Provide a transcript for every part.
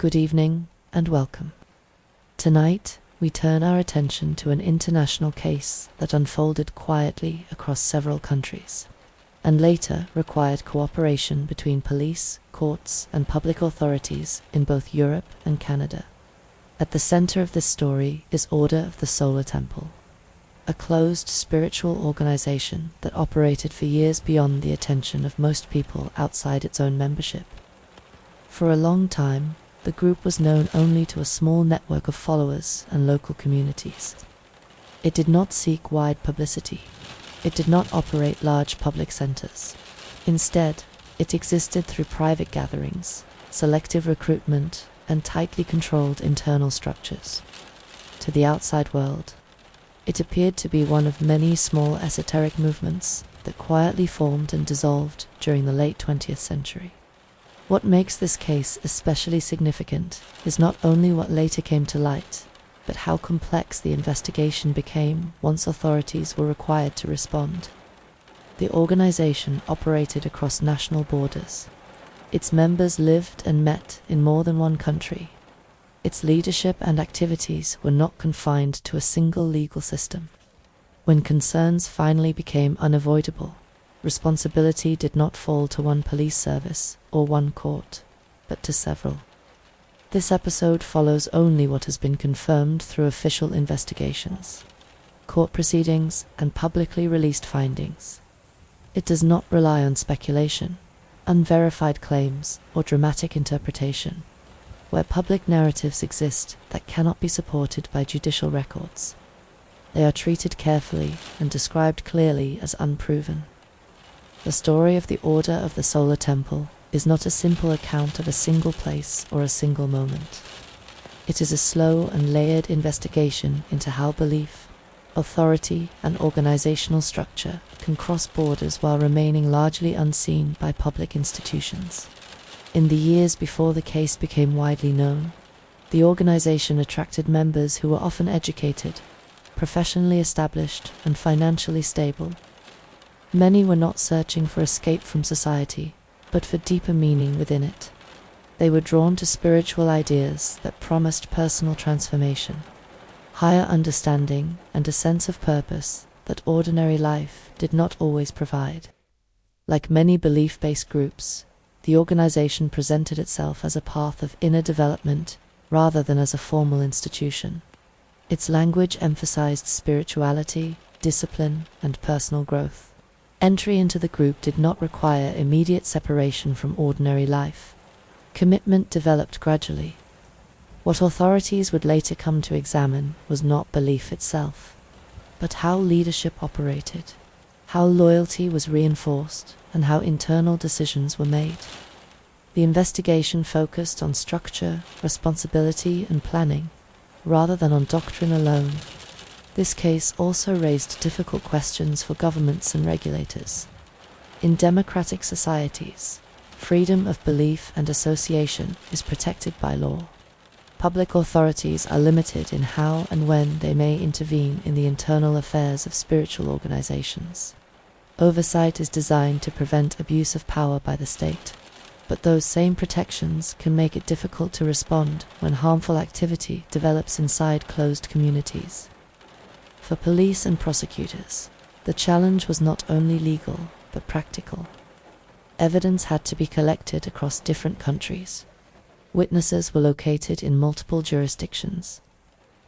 Good evening and welcome. Tonight, we turn our attention to an international case that unfolded quietly across several countries, and later required cooperation between police, courts, and public authorities in both Europe and Canada. At the center of this story is Order of the Solar Temple, a closed spiritual organization that operated for years beyond the attention of most people outside its own membership. For a long time, the group was known only to a small network of followers and local communities. It did not seek wide publicity. It did not operate large public centers. Instead, it existed through private gatherings, selective recruitment, and tightly controlled internal structures. To the outside world, it appeared to be one of many small esoteric movements that quietly formed and dissolved during the late 20th century. What makes this case especially significant is not only what later came to light, but how complex the investigation became once authorities were required to respond. The organization operated across national borders. Its members lived and met in more than one country. Its leadership and activities were not confined to a single legal system. When concerns finally became unavoidable, responsibility did not fall to one police service or one court, but to several. This episode follows only what has been confirmed through official investigations, court proceedings, and publicly released findings. It does not rely on speculation, unverified claims, or dramatic interpretation, where public narratives exist that cannot be supported by judicial records. They are treated carefully and described clearly as unproven. The story of the Order of the Solar Temple is not a simple account of a single place or a single moment. It is a slow and layered investigation into how belief, authority, and organizational structure can cross borders while remaining largely unseen by public institutions. In the years before the case became widely known, the organization attracted members who were often educated, professionally established, and financially stable. Many were not searching for escape from society, but for deeper meaning within it. They were drawn to spiritual ideas that promised personal transformation, higher understanding, and a sense of purpose that ordinary life did not always provide. Like many belief-based groups, the organization presented itself as a path of inner development rather than as a formal institution. Its language emphasized spirituality, discipline, and personal growth. Entry into the group did not require immediate separation from ordinary life. Commitment developed gradually. What authorities would later come to examine was not belief itself, but how leadership operated, how loyalty was reinforced, and how internal decisions were made. The investigation focused on structure, responsibility, and planning, rather than on doctrine alone. This case also raised difficult questions for governments and regulators. In democratic societies, freedom of belief and association is protected by law. Public authorities are limited in how and when they may intervene in the internal affairs of spiritual organizations. Oversight is designed to prevent abuse of power by the state, but those same protections can make it difficult to respond when harmful activity develops inside closed communities. For police and prosecutors, the challenge was not only legal, but practical. Evidence had to be collected across different countries. Witnesses were located in multiple jurisdictions.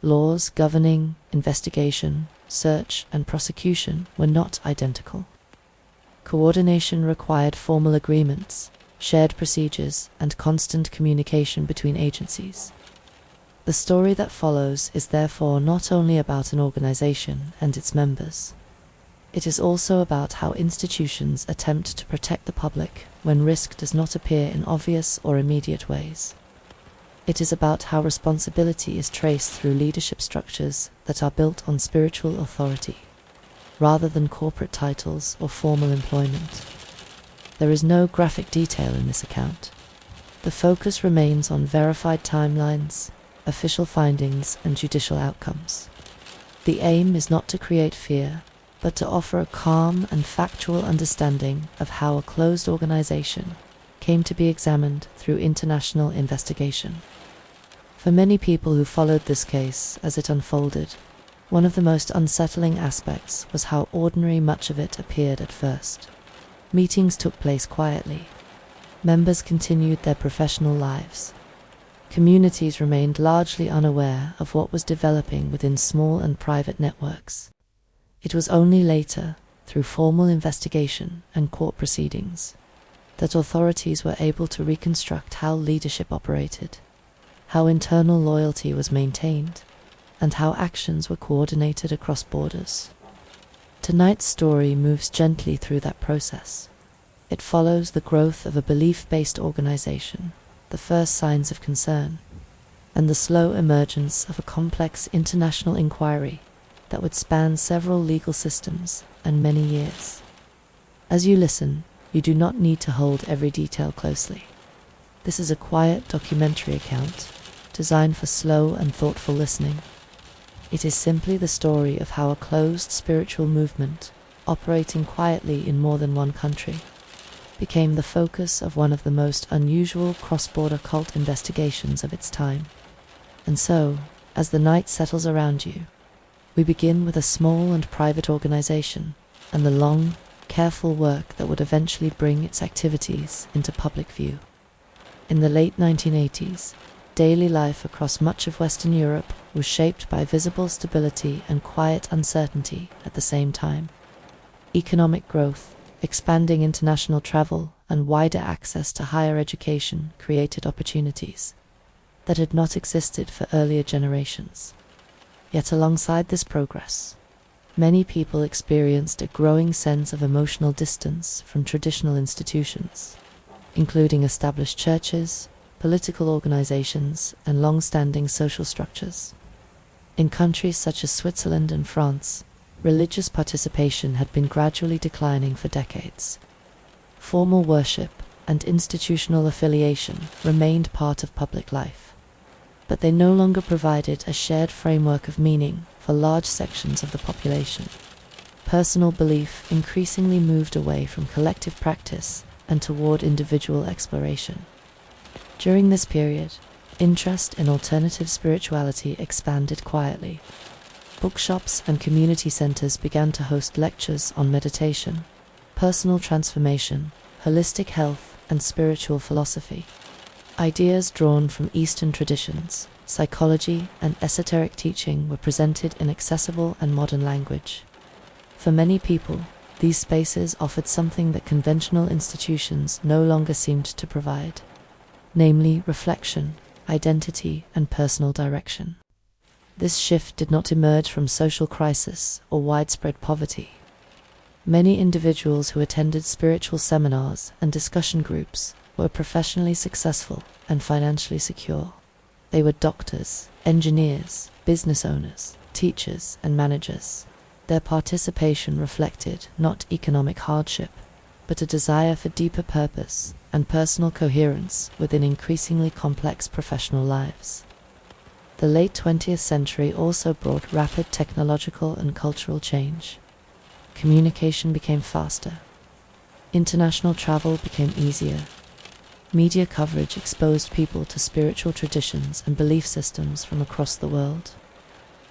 Laws governing investigation, search, and prosecution were not identical. Coordination required formal agreements, shared procedures, and constant communication between agencies. The story that follows is therefore not only about an organization and its members. It is also about how institutions attempt to protect the public when risk does not appear in obvious or immediate ways. It is about how responsibility is traced through leadership structures that are built on spiritual authority, rather than corporate titles or formal employment. There is no graphic detail in this account. The focus remains on verified timelines, official findings, and judicial outcomes. The aim is not to create fear, but to offer a calm and factual understanding of how a closed organization came to be examined through international investigation. For many people who followed this case as it unfolded, one of the most unsettling aspects was how ordinary much of it appeared at first. Meetings took place quietly. Members continued their professional lives. Communities remained largely unaware of what was developing within small and private networks. It was only later, through formal investigation and court proceedings, that authorities were able to reconstruct how leadership operated, how internal loyalty was maintained, and how actions were coordinated across borders. Tonight's story moves gently through that process. It follows the growth of a belief-based organization, the first signs of concern, and the slow emergence of a complex international inquiry that would span several legal systems and many years. As you listen, you do not need to hold every detail closely. This is a quiet documentary account, designed for slow and thoughtful listening. It is simply the story of how a closed spiritual movement, operating quietly in more than one country, became the focus of one of the most unusual cross-border cult investigations of its time. And so, as the night settles around you, we begin with a small and private organization and the long, careful work that would eventually bring its activities into public view. In the late 1980s, daily life across much of Western Europe was shaped by visible stability and quiet uncertainty at the same time. Economic growth, expanding international travel, and wider access to higher education created opportunities that had not existed for earlier generations. Yet alongside this progress, many people experienced a growing sense of emotional distance from traditional institutions, including established churches, political organizations, and long-standing social structures. In countries such as Switzerland and France, religious participation had been gradually declining for decades. Formal worship and institutional affiliation remained part of public life, but they no longer provided a shared framework of meaning for large sections of the population. Personal belief increasingly moved away from collective practice and toward individual exploration. During this period, interest in alternative spirituality expanded quietly. Bookshops and community centers began to host lectures on meditation, personal transformation, holistic health, and spiritual philosophy. Ideas drawn from Eastern traditions, psychology, and esoteric teaching were presented in accessible and modern language. For many people, these spaces offered something that conventional institutions no longer seemed to provide, namely reflection, identity, and personal direction. This shift did not emerge from social crisis or widespread poverty. Many individuals who attended spiritual seminars and discussion groups were professionally successful and financially secure. They were doctors, engineers, business owners, teachers, and managers. Their participation reflected not economic hardship, but a desire for deeper purpose and personal coherence within increasingly complex professional lives. The late 20th century also brought rapid technological and cultural change. Communication became faster. International travel became easier. Media coverage exposed people to spiritual traditions and belief systems from across the world.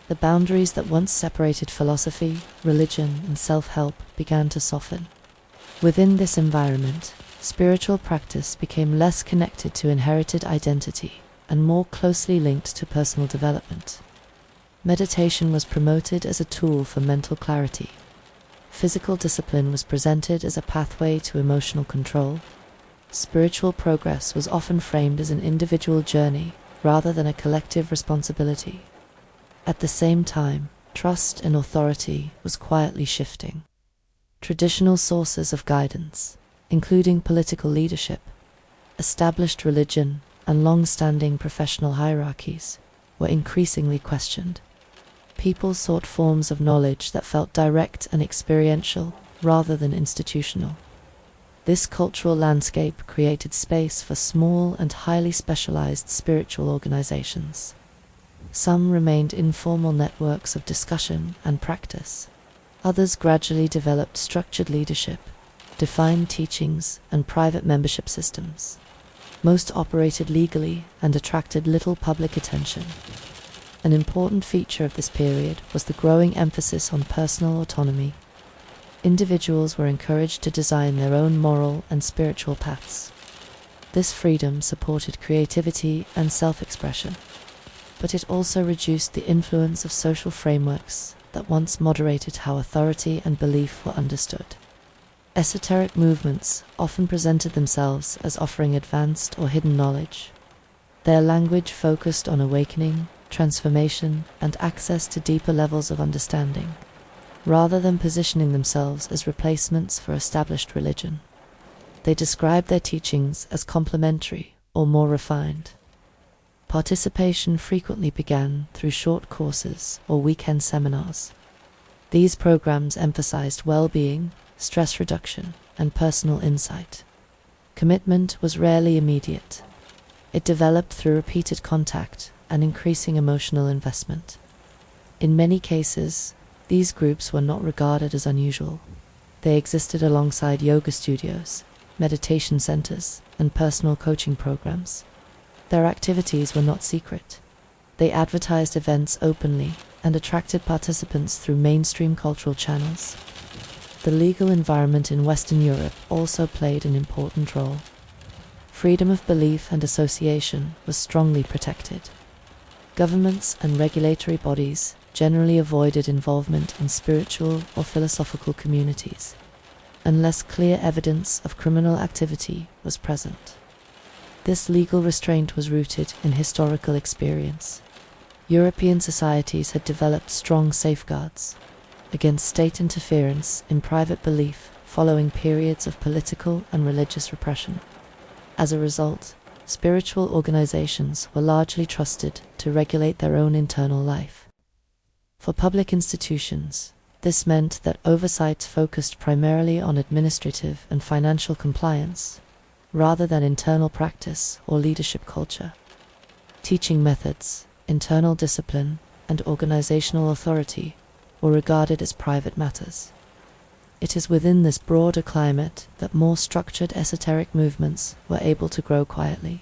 The boundaries that once separated philosophy, religion, and self-help began to soften. Within this environment, spiritual practice became less connected to inherited identity and more closely linked to personal development. Meditation was promoted as a tool for mental clarity. Physical discipline was presented as a pathway to emotional control. Spiritual progress was often framed as an individual journey rather than a collective responsibility. At the same time, trust in authority was quietly shifting. Traditional sources of guidance, including political leadership, established religion, and long-standing professional hierarchies, were increasingly questioned. People sought forms of knowledge that felt direct and experiential rather than institutional. This cultural landscape created space for small and highly specialized spiritual organizations. Some remained informal networks of discussion and practice. Others gradually developed structured leadership, defined teachings, and private membership systems. Most operated legally and attracted little public attention. An important feature of this period was the growing emphasis on personal autonomy. Individuals were encouraged to design their own moral and spiritual paths. This freedom supported creativity and self-expression, but it also reduced the influence of social frameworks that once moderated how authority and belief were understood. Esoteric movements often presented themselves as offering advanced or hidden knowledge. Their language focused on awakening, transformation, and access to deeper levels of understanding, rather than positioning themselves as replacements for established religion. They described their teachings as complementary or more refined. Participation frequently began through short courses or weekend seminars. These programs emphasized well-being, stress reduction, and personal insight. Commitment was rarely immediate. It developed through repeated contact and increasing emotional investment. In many cases, these groups were not regarded as unusual. They existed alongside yoga studios, meditation centers, and personal coaching programs. Their activities were not secret. They advertised events openly and attracted participants through mainstream cultural channels. The legal environment in Western Europe also played an important role. Freedom of belief and association was strongly protected. Governments and regulatory bodies generally avoided involvement in spiritual or philosophical communities, unless clear evidence of criminal activity was present. This legal restraint was rooted in historical experience. European societies had developed strong safeguards against state interference in private belief following periods of political and religious repression. As a result, spiritual organizations were largely trusted to regulate their own internal life. For public institutions, this meant that oversight focused primarily on administrative and financial compliance, rather than internal practice or leadership culture. Teaching methods, internal discipline, and organizational authority were regarded as private matters. It is within this broader climate that more structured esoteric movements were able to grow quietly.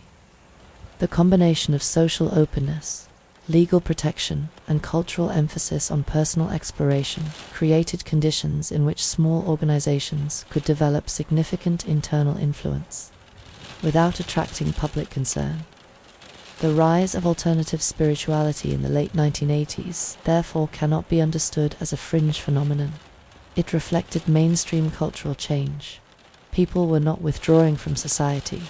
The combination of social openness, legal protection, and cultural emphasis on personal exploration created conditions in which small organizations could develop significant internal influence, without attracting public concern. The rise of alternative spirituality in the late 1980s therefore cannot be understood as a fringe phenomenon. It reflected mainstream cultural change. People were not withdrawing from society.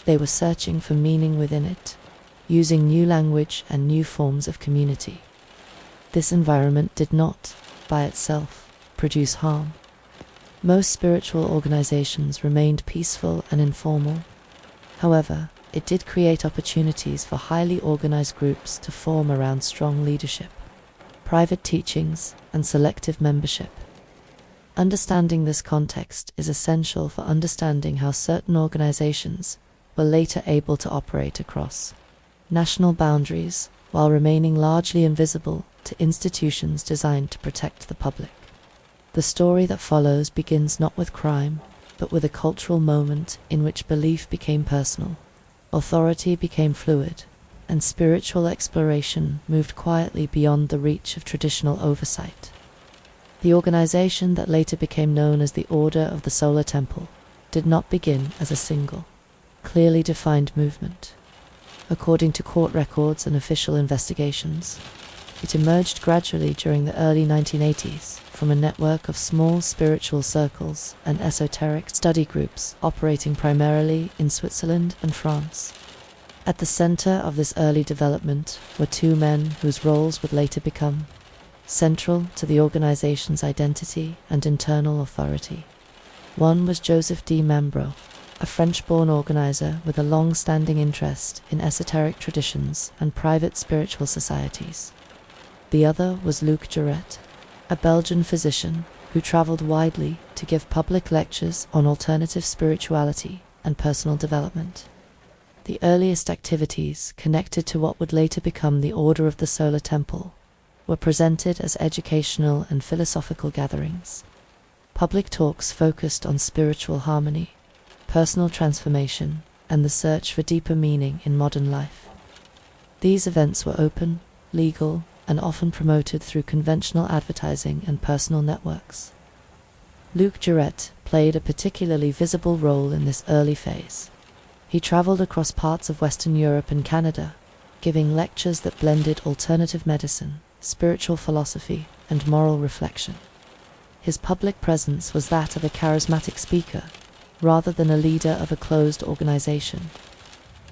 They were searching for meaning within it, using new language and new forms of community. This environment did not, by itself, produce harm. Most spiritual organizations remained peaceful and informal. However, it did create opportunities for highly organized groups to form around strong leadership, private teachings, and selective membership. Understanding this context is essential for understanding how certain organizations were later able to operate across national boundaries while remaining largely invisible to institutions designed to protect the public. The story that follows begins not with crime, but with a cultural moment in which belief became personal, authority became fluid, and spiritual exploration moved quietly beyond the reach of traditional oversight. The organization that later became known as the Order of the Solar Temple did not begin as a single, clearly defined movement. According to court records and official investigations, it emerged gradually during the early 1980s from a network of small spiritual circles and esoteric study groups operating primarily in Switzerland and France. At the center of this early development were two men whose roles would later become central to the organization's identity and internal authority. One was Joseph D. Membro, a French-born organizer with a long-standing interest in esoteric traditions and private spiritual societies. The other was Luc Jouret, a Belgian physician who traveled widely to give public lectures on alternative spirituality and personal development. The earliest activities connected to what would later become the Order of the Solar Temple were presented as educational and philosophical gatherings. Public talks focused on spiritual harmony, personal transformation, and the search for deeper meaning in modern life. These events were open, legal, and often promoted through conventional advertising and personal networks. Luc Jouret played a particularly visible role in this early phase. He traveled across parts of Western Europe and Canada, giving lectures that blended alternative medicine, spiritual philosophy, and moral reflection. His public presence was that of a charismatic speaker, rather than a leader of a closed organization.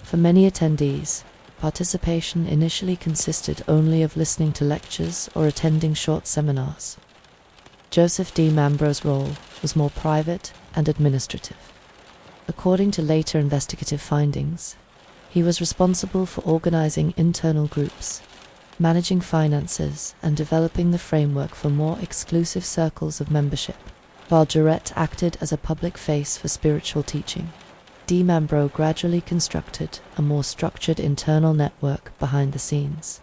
For many attendees, participation initially consisted only of listening to lectures or attending short seminars. Joseph D. Mambro's role was more private and administrative. According to later investigative findings, he was responsible for organizing internal groups, managing finances, and developing the framework for more exclusive circles of membership. While Jouret acted as a public face for spiritual teaching, D. Mambro gradually constructed a more structured internal network behind the scenes.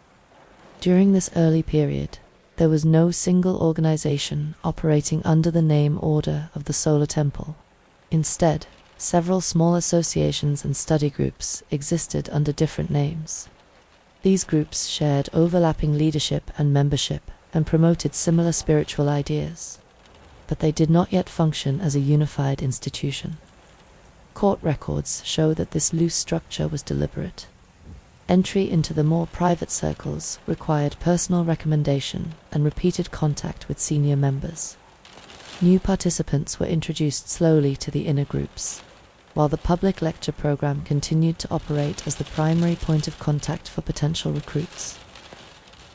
During this early period, there was no single organization operating under the name Order of the Solar Temple. Instead, several small associations and study groups existed under different names. These groups shared overlapping leadership and membership and promoted similar spiritual ideas, but they did not yet function as a unified institution. Court records show that this loose structure was deliberate. Entry into the more private circles required personal recommendation and repeated contact with senior members. New participants were introduced slowly to the inner groups, while the public lecture program continued to operate as the primary point of contact for potential recruits.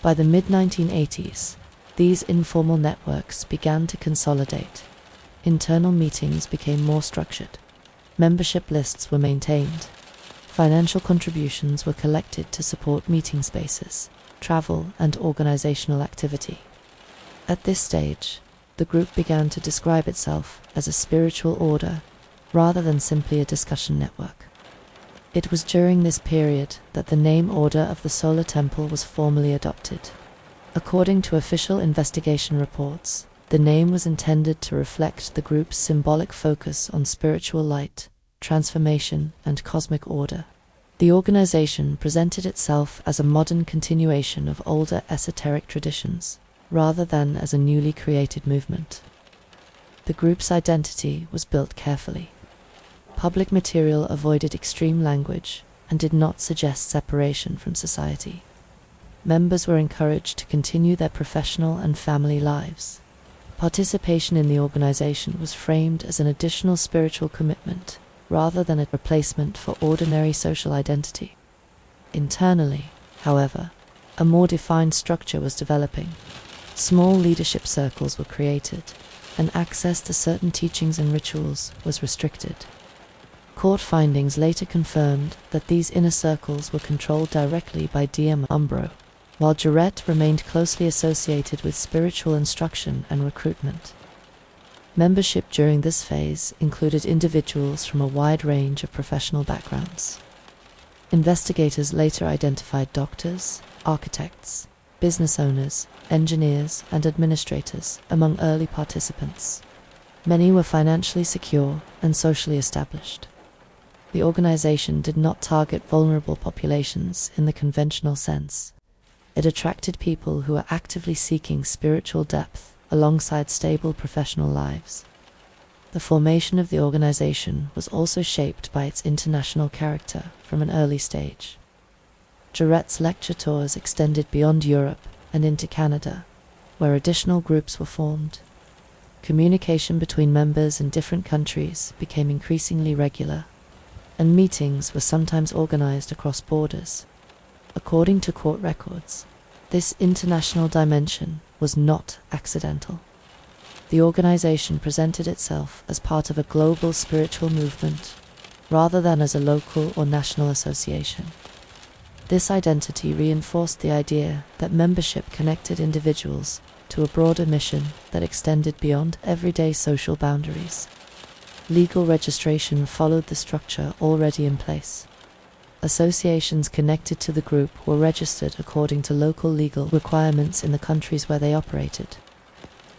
By the mid-1980s, these informal networks began to consolidate. Internal meetings became more structured. Membership lists were maintained. Financial contributions were collected to support meeting spaces, travel, and organizational activity. At this stage, the group began to describe itself as a spiritual order rather than simply a discussion network. It was during this period that the name Order of the Solar Temple was formally adopted. According to official investigation reports, the name was intended to reflect the group's symbolic focus on spiritual light, transformation, and cosmic order. The organization presented itself as a modern continuation of older esoteric traditions, rather than as a newly created movement. The group's identity was built carefully. Public material avoided extreme language and did not suggest separation from society. Members were encouraged to continue their professional and family lives. Participation in the organization was framed as an additional spiritual commitment, rather than a replacement for ordinary social identity. Internally, however, a more defined structure was developing. Small leadership circles were created, and access to certain teachings and rituals was restricted. Court findings later confirmed that these inner circles were controlled directly by D. Mambro, while Jouret remained closely associated with spiritual instruction and recruitment. Membership during this phase included individuals from a wide range of professional backgrounds. Investigators later identified doctors, architects, business owners, engineers, and administrators among early participants. Many were financially secure and socially established. The organization did not target vulnerable populations in the conventional sense. It attracted people who were actively seeking spiritual depth alongside stable professional lives. The formation of the organization was also shaped by its international character from an early stage. Jouret's lecture tours extended beyond Europe and into Canada, where additional groups were formed. Communication between members in different countries became increasingly regular, and meetings were sometimes organized across borders. According to court records, this international dimension was not accidental. The organization presented itself as part of a global spiritual movement, rather than as a local or national association. This identity reinforced the idea that membership connected individuals to a broader mission that extended beyond everyday social boundaries. Legal registration followed the structure already in place. Associations connected to the group were registered according to local legal requirements in the countries where they operated.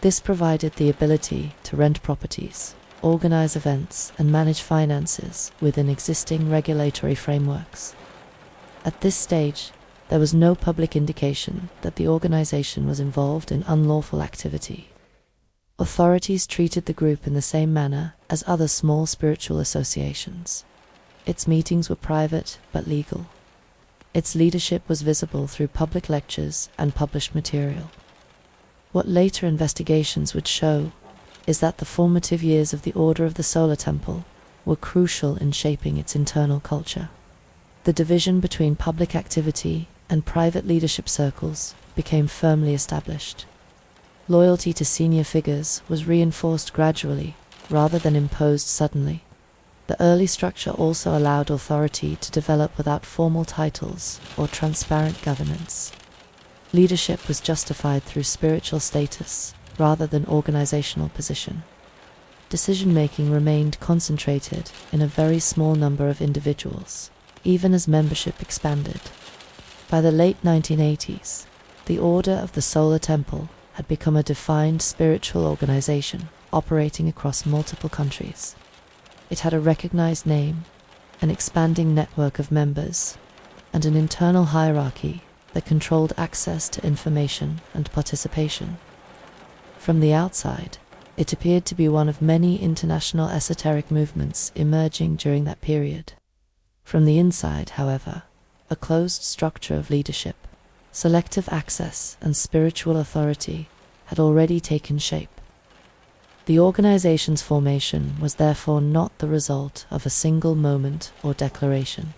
This provided the ability to rent properties, organize events, and manage finances within existing regulatory frameworks. At this stage, there was no public indication that the organization was involved in unlawful activity. Authorities treated the group in the same manner as other small spiritual associations. Its meetings were private but legal. Its leadership was visible through public lectures and published material. What later investigations would show is that the formative years of the Order of the Solar Temple were crucial in shaping its internal culture. The division between public activity and private leadership circles became firmly established. Loyalty to senior figures was reinforced gradually rather than imposed suddenly. The early structure also allowed authority to develop without formal titles or transparent governance. Leadership was justified through spiritual status rather than organizational position. Decision-making remained concentrated in a very small number of individuals, even as membership expanded. By the late 1980s, the Order of the Solar Temple had become a defined spiritual organization operating across multiple countries. It had a recognized name, an expanding network of members, and an internal hierarchy that controlled access to information and participation. From the outside, it appeared to be one of many international esoteric movements emerging during that period. From the inside, however, a closed structure of leadership, selective access, and spiritual authority had already taken shape. The organization's formation was therefore not the result of a single moment or declaration.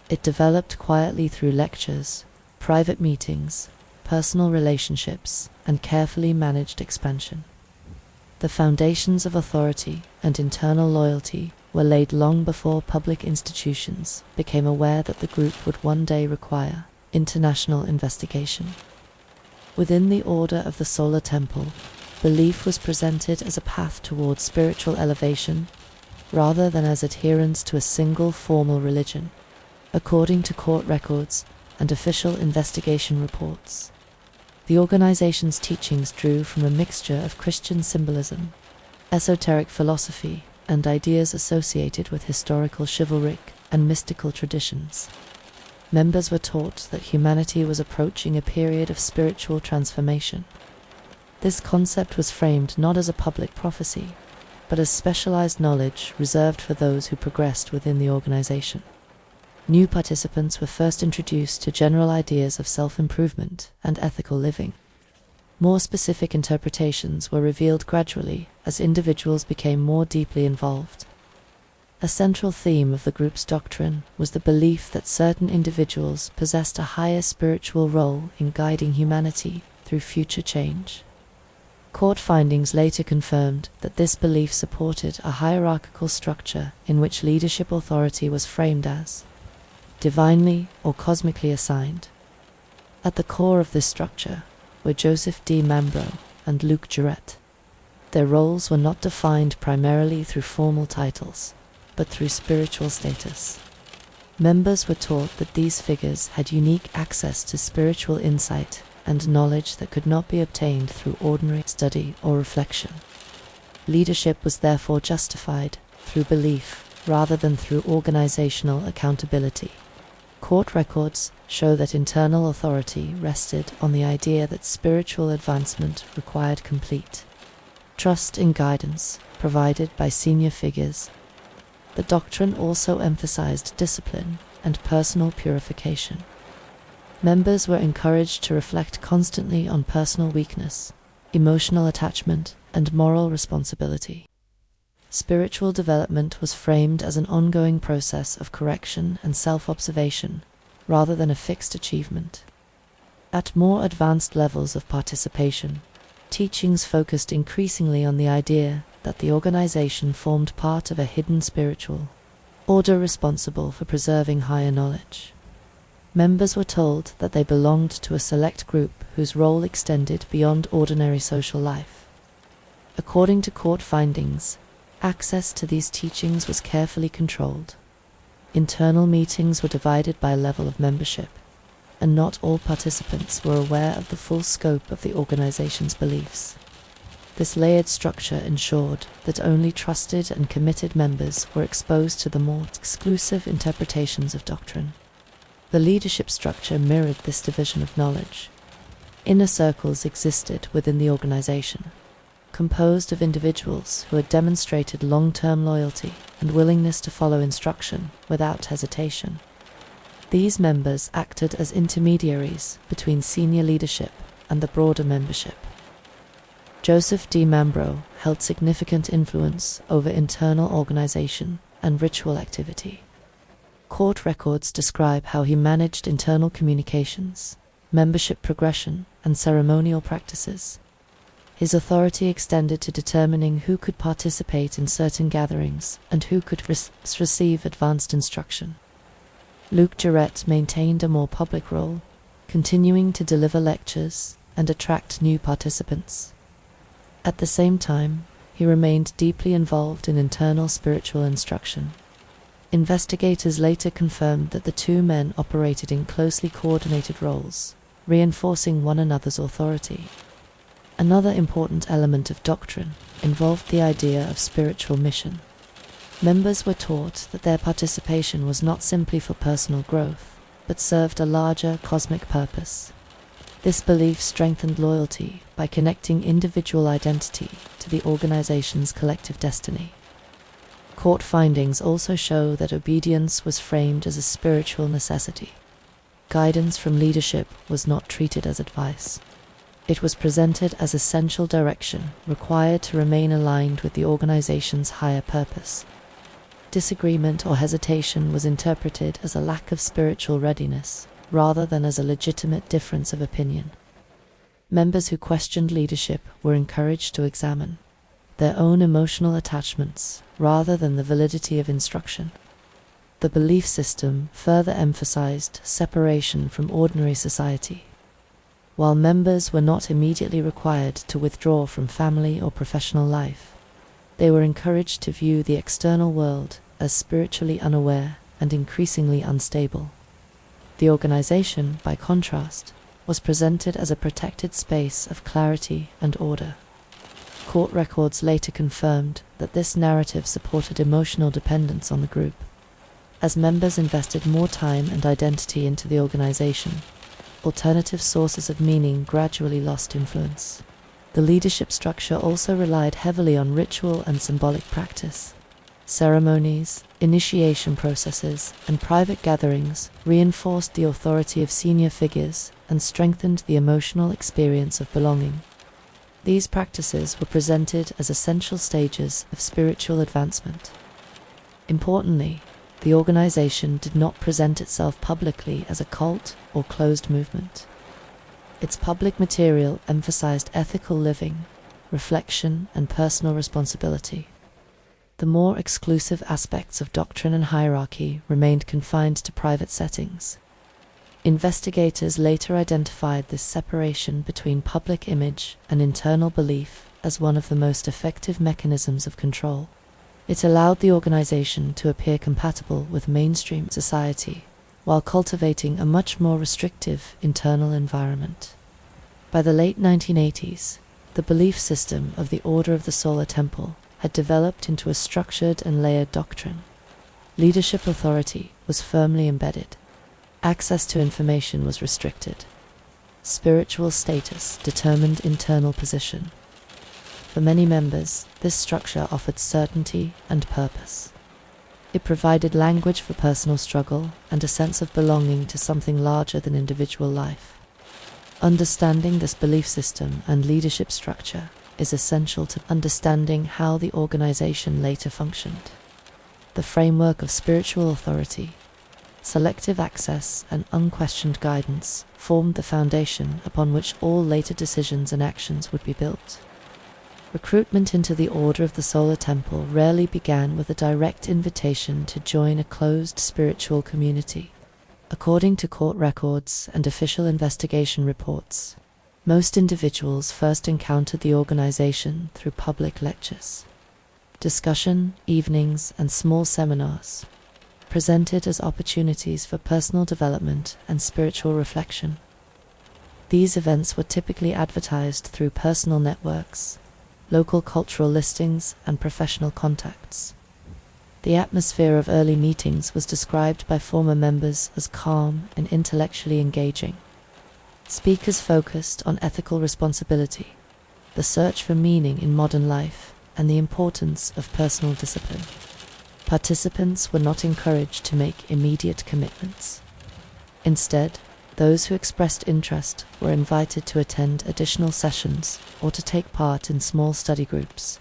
It developed quietly through lectures, private meetings, personal relationships, and carefully managed expansion. The foundations of authority and internal loyalty were laid long before public institutions became aware that the group would one day require international investigation. Within the Order of the Solar Temple, belief was presented as a path towards spiritual elevation rather than as adherence to a single formal religion, according to court records and official investigation reports. The organization's teachings drew from a mixture of Christian symbolism, esoteric philosophy, and ideas associated with historical chivalric and mystical traditions. Members were taught that humanity was approaching a period of spiritual transformation. This concept was framed not as a public prophecy, but as specialized knowledge reserved for those who progressed within the organization. New participants were first introduced to general ideas of self-improvement and ethical living. More specific interpretations were revealed gradually as individuals became more deeply involved. A central theme of the group's doctrine was the belief that certain individuals possessed a higher spiritual role in guiding humanity through future change. Court findings later confirmed that this belief supported a hierarchical structure in which leadership authority was framed as divinely or cosmically assigned. At the core of this structure were Joseph D. Mambro and Luke Jarrett. Their roles were not defined primarily through formal titles, but through spiritual status. Members were taught that these figures had unique access to spiritual insight and knowledge that could not be obtained through ordinary study or reflection. Leadership was therefore justified through belief rather than through organizational accountability. Court records show that internal authority rested on the idea that spiritual advancement required complete trust in guidance provided by senior figures. The doctrine also emphasized discipline and personal purification. Members were encouraged to reflect constantly on personal weakness, emotional attachment, and moral responsibility. Spiritual development was framed as an ongoing process of correction and self-observation, rather than a fixed achievement. At more advanced levels of participation, teachings focused increasingly on the idea that the organization formed part of a hidden spiritual order responsible for preserving higher knowledge. Members were told that they belonged to a select group whose role extended beyond ordinary social life. According to court findings, access to these teachings was carefully controlled. Internal meetings were divided by level of membership, and not all participants were aware of the full scope of the organization's beliefs. This layered structure ensured that only trusted and committed members were exposed to the more exclusive interpretations of doctrine. The leadership structure mirrored this division of knowledge. Inner circles existed within the organization, composed of individuals who had demonstrated long-term loyalty and willingness to follow instruction without hesitation. These members acted as intermediaries between senior leadership and the broader membership. Joseph D. Mambro held significant influence over internal organization and ritual activity. Court records describe how he managed internal communications, membership progression, and ceremonial practices. His authority extended to determining who could participate in certain gatherings and who could receive advanced instruction. Luke Jarrett maintained a more public role, continuing to deliver lectures and attract new participants. At the same time, he remained deeply involved in internal spiritual instruction. Investigators later confirmed that the two men operated in closely coordinated roles, reinforcing one another's authority. Another important element of doctrine involved the idea of spiritual mission. Members were taught that their participation was not simply for personal growth, but served a larger cosmic purpose. This belief strengthened loyalty by connecting individual identity to the organization's collective destiny. Court findings also show that obedience was framed as a spiritual necessity. Guidance from leadership was not treated as advice. It was presented as essential direction required to remain aligned with the organization's higher purpose. Disagreement or hesitation was interpreted as a lack of spiritual readiness, rather than as a legitimate difference of opinion. Members who questioned leadership were encouraged to examine their own emotional attachments rather than the validity of instruction. The belief system further emphasized separation from ordinary society. While members were not immediately required to withdraw from family or professional life, they were encouraged to view the external world as spiritually unaware and increasingly unstable. The organization, by contrast, was presented as a protected space of clarity and order. Court records later confirmed that this narrative supported emotional dependence on the group. As members invested more time and identity into the organization, alternative sources of meaning gradually lost influence. The leadership structure also relied heavily on ritual and symbolic practice. Ceremonies, initiation processes, and private gatherings reinforced the authority of senior figures and strengthened the emotional experience of belonging. These practices were presented as essential stages of spiritual advancement. Importantly, the organization did not present itself publicly as a cult or closed movement. Its public material emphasized ethical living, reflection, and personal responsibility. The more exclusive aspects of doctrine and hierarchy remained confined to private settings. Investigators later identified this separation between public image and internal belief as one of the most effective mechanisms of control. It allowed the organization to appear compatible with mainstream society, while cultivating a much more restrictive internal environment. By the late 1980s, the belief system of the Order of the Solar Temple had developed into a structured and layered doctrine. Leadership authority was firmly embedded. Access to information was restricted. Spiritual status determined internal position. For many members, this structure offered certainty and purpose. It provided language for personal struggle and a sense of belonging to something larger than individual life. Understanding this belief system and leadership structure is essential to understanding how the organization later functioned. The framework of spiritual authority, selective access, and unquestioned guidance formed the foundation upon which all later decisions and actions would be built. Recruitment into the Order of the Solar Temple rarely began with a direct invitation to join a closed spiritual community. According to court records and official investigation reports, most individuals first encountered the organization through public lectures, discussion evenings, and small seminars, presented as opportunities for personal development and spiritual reflection. These events were typically advertised through personal networks, local cultural listings, and professional contacts. The atmosphere of early meetings was described by former members as calm and intellectually engaging. Speakers focused on ethical responsibility, the search for meaning in modern life, and the importance of personal discipline. Participants were not encouraged to make immediate commitments. Instead, those who expressed interest were invited to attend additional sessions or to take part in small study groups.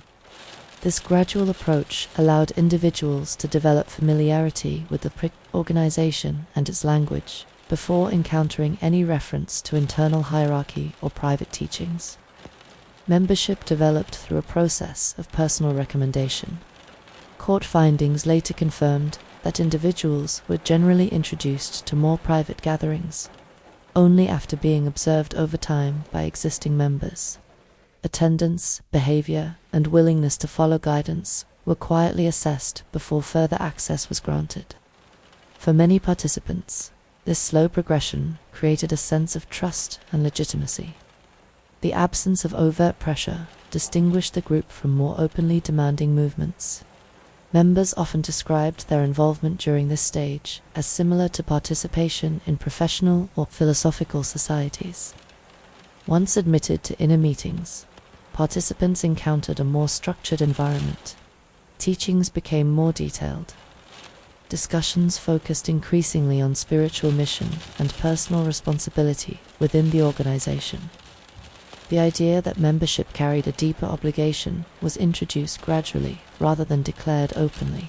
This gradual approach allowed individuals to develop familiarity with the organization and its language before encountering any reference to internal hierarchy or private teachings. Membership developed through a process of personal recommendation. Court findings later confirmed that individuals were generally introduced to more private gatherings only after being observed over time by existing members. Attendance, behavior, and willingness to follow guidance were quietly assessed before further access was granted. For many participants, this slow progression created a sense of trust and legitimacy. The absence of overt pressure distinguished the group from more openly demanding movements. Members often described their involvement during this stage as similar to participation in professional or philosophical societies. Once admitted to inner meetings, participants encountered a more structured environment. Teachings became more detailed. Discussions focused increasingly on spiritual mission and personal responsibility within the organization. The idea that membership carried a deeper obligation was introduced gradually rather than declared openly.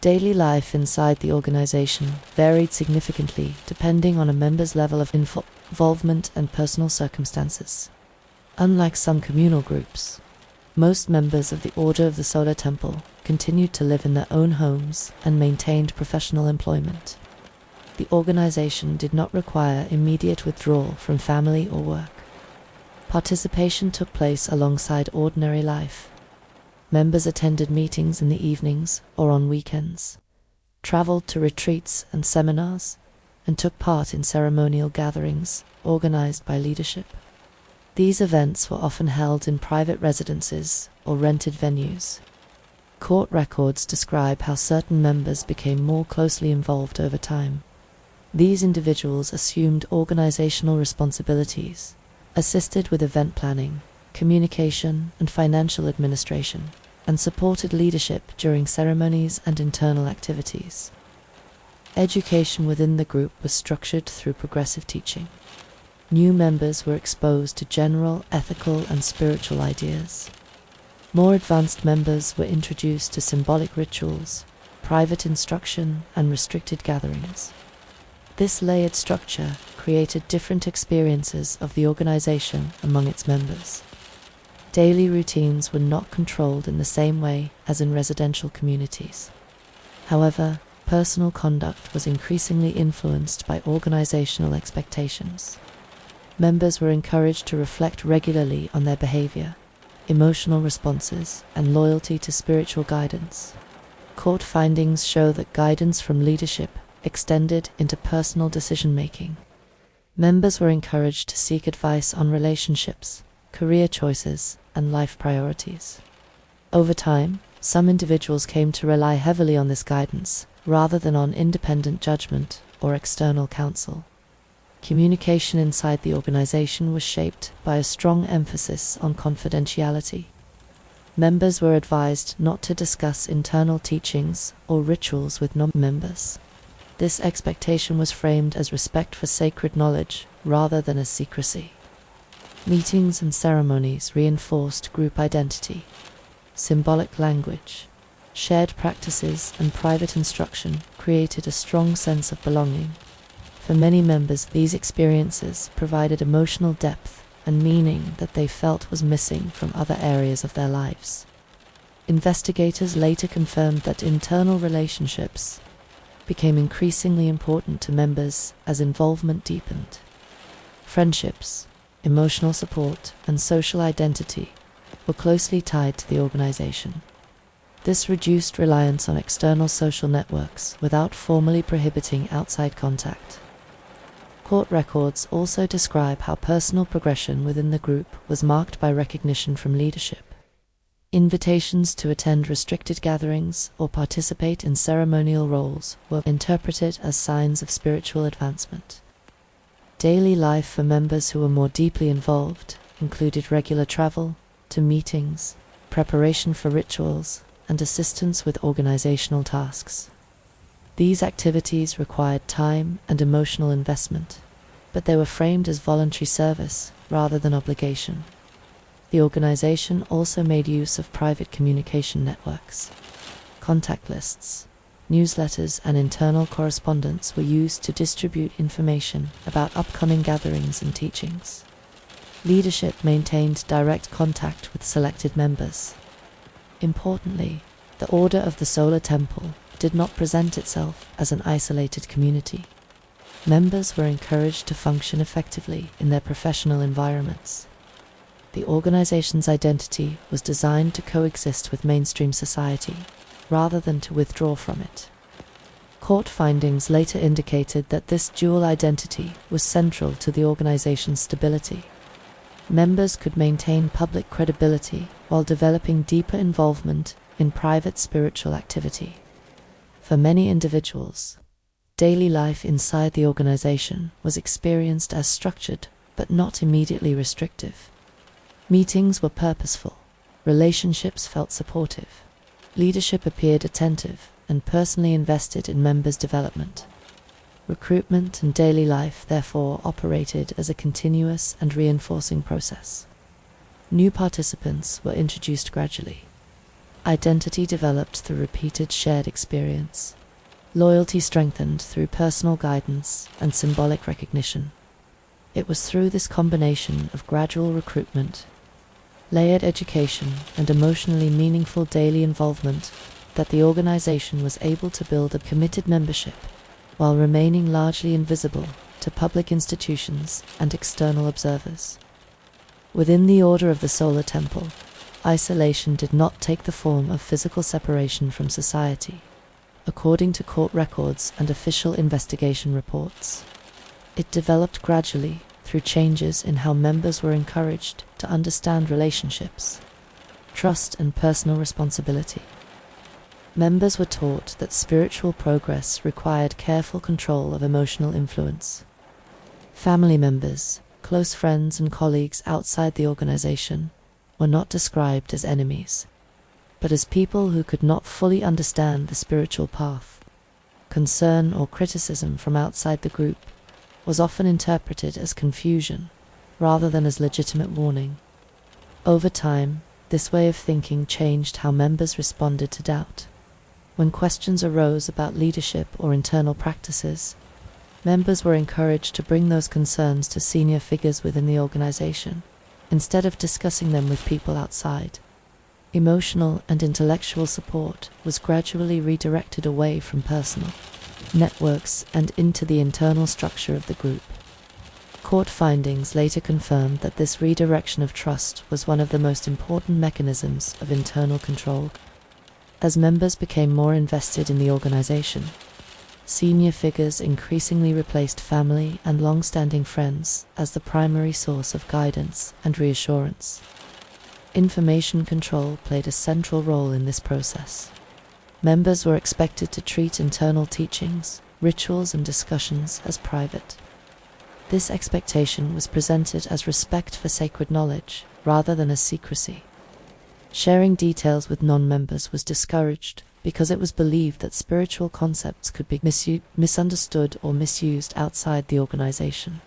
Daily life inside the organization varied significantly depending on a member's level of involvement and personal circumstances. Unlike some communal groups, most members of the Order of the Solar Temple continued to live in their own homes and maintained professional employment. The organization did not require immediate withdrawal from family or work. Participation took place alongside ordinary life. Members attended meetings in the evenings or on weekends, traveled to retreats and seminars, and took part in ceremonial gatherings organized by leadership. These events were often held in private residences or rented venues. Court records describe how certain members became more closely involved over time. These individuals assumed organizational responsibilities, assisted with event planning, communication, and financial administration, and supported leadership during ceremonies and internal activities. Education within the group was structured through progressive teaching. New members were exposed to general, ethical, and spiritual ideas. More advanced members were introduced to symbolic rituals, private instruction, and restricted gatherings. This layered structure created different experiences of the organization among its members. Daily routines were not controlled in the same way as in residential communities. However, personal conduct was increasingly influenced by organizational expectations. Members were encouraged to reflect regularly on their behavior, emotional responses, and loyalty to spiritual guidance. Court findings show that guidance from leadership extended into personal decision-making. Members were encouraged to seek advice on relationships, career choices, and life priorities. Over time, some individuals came to rely heavily on this guidance, rather than on independent judgment or external counsel. Communication inside the organization was shaped by a strong emphasis on confidentiality. Members were advised not to discuss internal teachings or rituals with non-members. This expectation was framed as respect for sacred knowledge rather than as secrecy. Meetings and ceremonies reinforced group identity. Symbolic language, shared practices, and private instruction created a strong sense of belonging. For many members, these experiences provided emotional depth and meaning that they felt was missing from other areas of their lives. Investigators later confirmed that internal relationships became increasingly important to members as involvement deepened. Friendships, emotional support, and social identity were closely tied to the organization. This reduced reliance on external social networks without formally prohibiting outside contact. Court records also describe how personal progression within the group was marked by recognition from leadership. Invitations to attend restricted gatherings or participate in ceremonial roles were interpreted as signs of spiritual advancement. Daily life for members who were more deeply involved included regular travel to meetings, preparation for rituals, and assistance with organizational tasks. These activities required time and emotional investment, but they were framed as voluntary service rather than obligation. The organization also made use of private communication networks. Contact lists, newsletters, and internal correspondence were used to distribute information about upcoming gatherings and teachings. Leadership maintained direct contact with selected members. Importantly, the Order of the Solar Temple did not present itself as an isolated community. Members were encouraged to function effectively in their professional environments. The organization's identity was designed to coexist with mainstream society, rather than to withdraw from it. Court findings later indicated that this dual identity was central to the organization's stability. Members could maintain public credibility while developing deeper involvement in private spiritual activity. For many individuals, daily life inside the organization was experienced as structured but not immediately restrictive. Meetings were purposeful, relationships felt supportive, leadership appeared attentive and personally invested in members' development. Recruitment and daily life therefore operated as a continuous and reinforcing process. New participants were introduced gradually. Identity developed through repeated shared experience. Loyalty strengthened through personal guidance and symbolic recognition. It was through this combination of gradual recruitment, layered education, and emotionally meaningful daily involvement that the organization was able to build a committed membership while remaining largely invisible to public institutions and external observers. Within the Order of the Solar Temple, isolation did not take the form of physical separation from society, according to court records and official investigation reports. It developed gradually through changes in how members were encouraged to understand relationships, trust, and personal responsibility. Members were taught that spiritual progress required careful control of emotional influence. Family members, close friends, and colleagues outside the organization were not described as enemies, but as people who could not fully understand the spiritual path. Concern or criticism from outside the group was often interpreted as confusion rather than as legitimate warning. Over time, this way of thinking changed how members responded to doubt. When questions arose about leadership or internal practices, members were encouraged to bring those concerns to senior figures within the organization, instead of discussing them with people outside. Emotional and intellectual support was gradually redirected away from personal networks and into the internal structure of the group. Court findings later confirmed that this redirection of trust was one of the most important mechanisms of internal control. As members became more invested in the organization, senior figures increasingly replaced family and long-standing friends as the primary source of guidance and reassurance. Information control played a central role in this process. Members were expected to treat internal teachings, rituals, and discussions as private. This expectation was presented as respect for sacred knowledge rather than as secrecy. Sharing details with non-members was discouraged because it was believed that spiritual concepts could be misunderstood or misused outside the organization.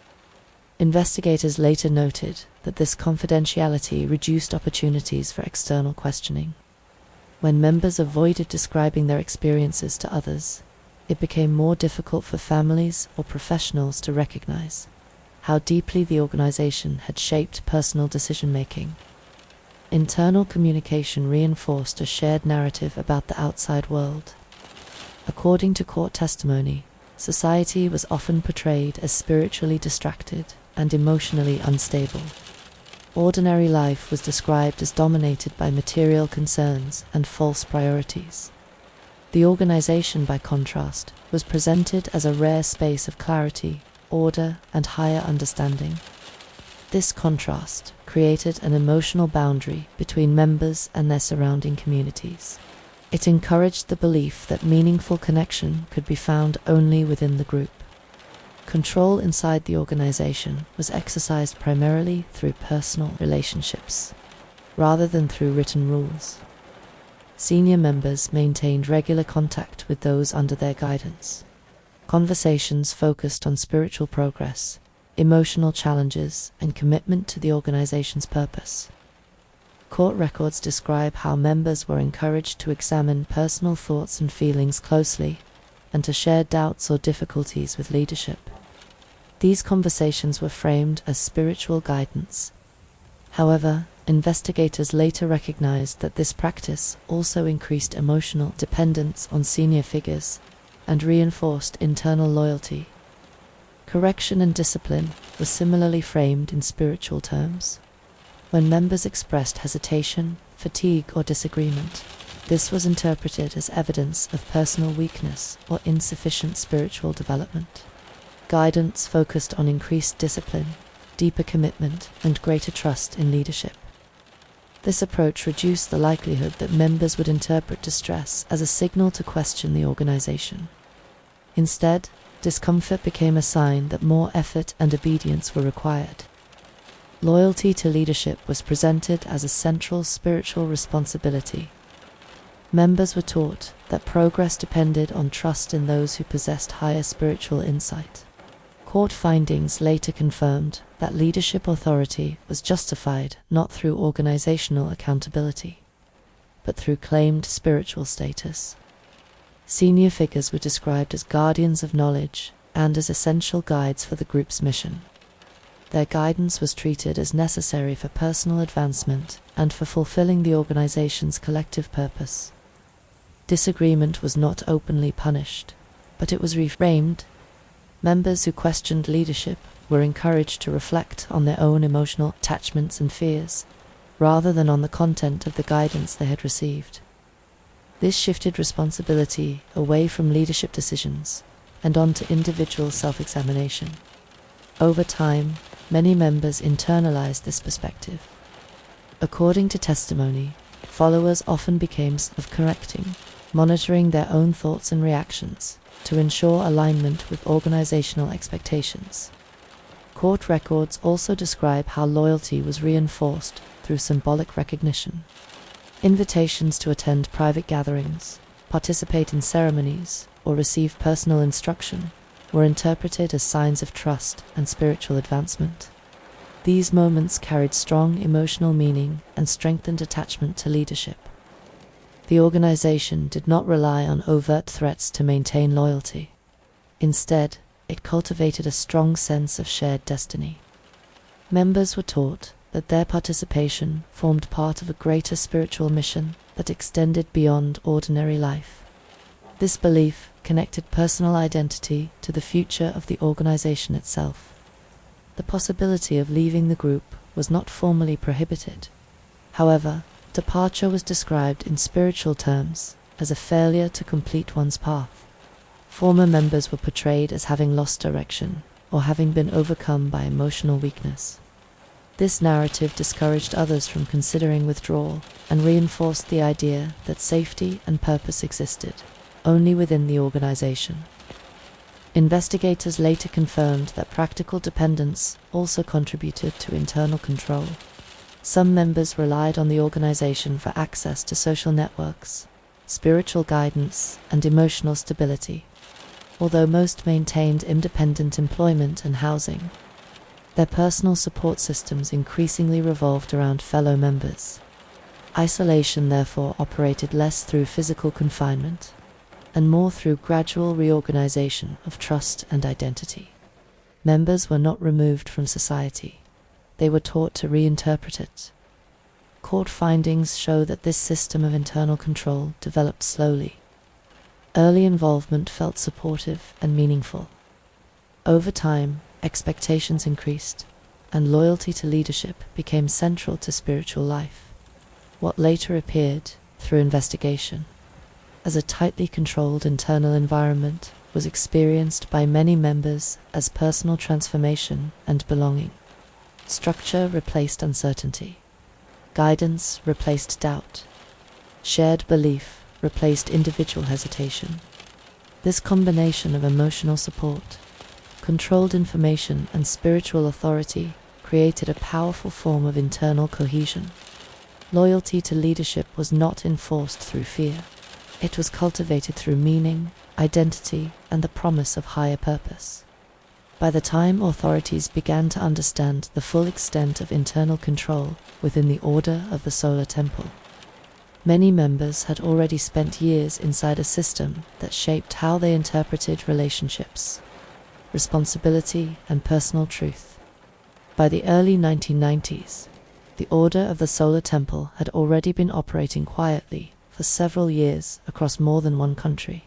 Investigators later noted that this confidentiality reduced opportunities for external questioning. When members avoided describing their experiences to others, it became more difficult for families or professionals to recognize how deeply the organization had shaped personal decision-making. Internal communication reinforced a shared narrative about the outside world. According to court testimony, society was often portrayed as spiritually distracted and emotionally unstable. Ordinary life was described as dominated by material concerns and false priorities. The organization, by contrast, was presented as a rare space of clarity, order, and higher understanding. This contrast created an emotional boundary between members and their surrounding communities. It encouraged the belief that meaningful connection could be found only within the group. Control inside the organization was exercised primarily through personal relationships, rather than through written rules. Senior members maintained regular contact with those under their guidance. Conversations focused on spiritual progress, emotional challenges, and commitment to the organization's purpose. Court records describe how members were encouraged to examine personal thoughts and feelings closely and to share doubts or difficulties with leadership. These conversations were framed as spiritual guidance. However, investigators later recognized that this practice also increased emotional dependence on senior figures and reinforced internal loyalty. Correction and discipline were similarly framed in spiritual terms. When members expressed hesitation, fatigue, or disagreement, this was interpreted as evidence of personal weakness or insufficient spiritual development. Guidance focused on increased discipline, deeper commitment, and greater trust in leadership. This approach reduced the likelihood that members would interpret distress as a signal to question the organization. Instead, discomfort became a sign that more effort and obedience were required. Loyalty to leadership was presented as a central spiritual responsibility. Members were taught that progress depended on trust in those who possessed higher spiritual insight. Court findings later confirmed that leadership authority was justified not through organizational accountability, but through claimed spiritual status. Senior figures were described as guardians of knowledge and as essential guides for the group's mission. Their guidance was treated as necessary for personal advancement and for fulfilling the organization's collective purpose. Disagreement was not openly punished, but it was reframed. Members who questioned leadership were encouraged to reflect on their own emotional attachments and fears, rather than on the content of the guidance they had received. This shifted responsibility away from leadership decisions and onto individual self-examination. Over time, many members internalized this perspective. According to testimony, followers often became self-correcting, monitoring their own thoughts and reactions to ensure alignment with organizational expectations. Court records also describe how loyalty was reinforced through symbolic recognition. Invitations to attend private gatherings, participate in ceremonies, or receive personal instruction were interpreted as signs of trust and spiritual advancement. These moments carried strong emotional meaning and strengthened attachment to leadership. The organization did not rely on overt threats to maintain loyalty. Instead, it cultivated a strong sense of shared destiny. Members were taught that their participation formed part of a greater spiritual mission that extended beyond ordinary life. This belief connected personal identity to the future of the organization itself. The possibility of leaving the group was not formally prohibited. However, departure was described in spiritual terms as a failure to complete one's path. Former members were portrayed as having lost direction or having been overcome by emotional weakness. This narrative discouraged others from considering withdrawal and reinforced the idea that safety and purpose existed only within the organization. Investigators later confirmed that practical dependence also contributed to internal control. Some members relied on the organization for access to social networks, spiritual guidance, and emotional stability, although most maintained independent employment and housing. Their personal support systems increasingly revolved around fellow members. Isolation therefore operated less through physical confinement and more through gradual reorganization of trust and identity. Members were not removed from society. They were taught to reinterpret it. Court findings show that this system of internal control developed slowly. Early involvement felt supportive and meaningful. Over time, expectations increased, and loyalty to leadership became central to spiritual life. What later appeared, through investigation, as a tightly controlled internal environment was experienced by many members as personal transformation and belonging. Structure replaced uncertainty. Guidance replaced doubt. Shared belief replaced individual hesitation. This combination of emotional support, controlled information, and spiritual authority created a powerful form of internal cohesion. Loyalty to leadership was not enforced through fear. It was cultivated through meaning, identity, and the promise of higher purpose. By the time authorities began to understand the full extent of internal control within the Order of the Solar Temple, many members had already spent years inside a system that shaped how they interpreted relationships, responsibility, and personal truth. By the early 1990s, the Order of the Solar Temple had already been operating quietly for several years across more than one country.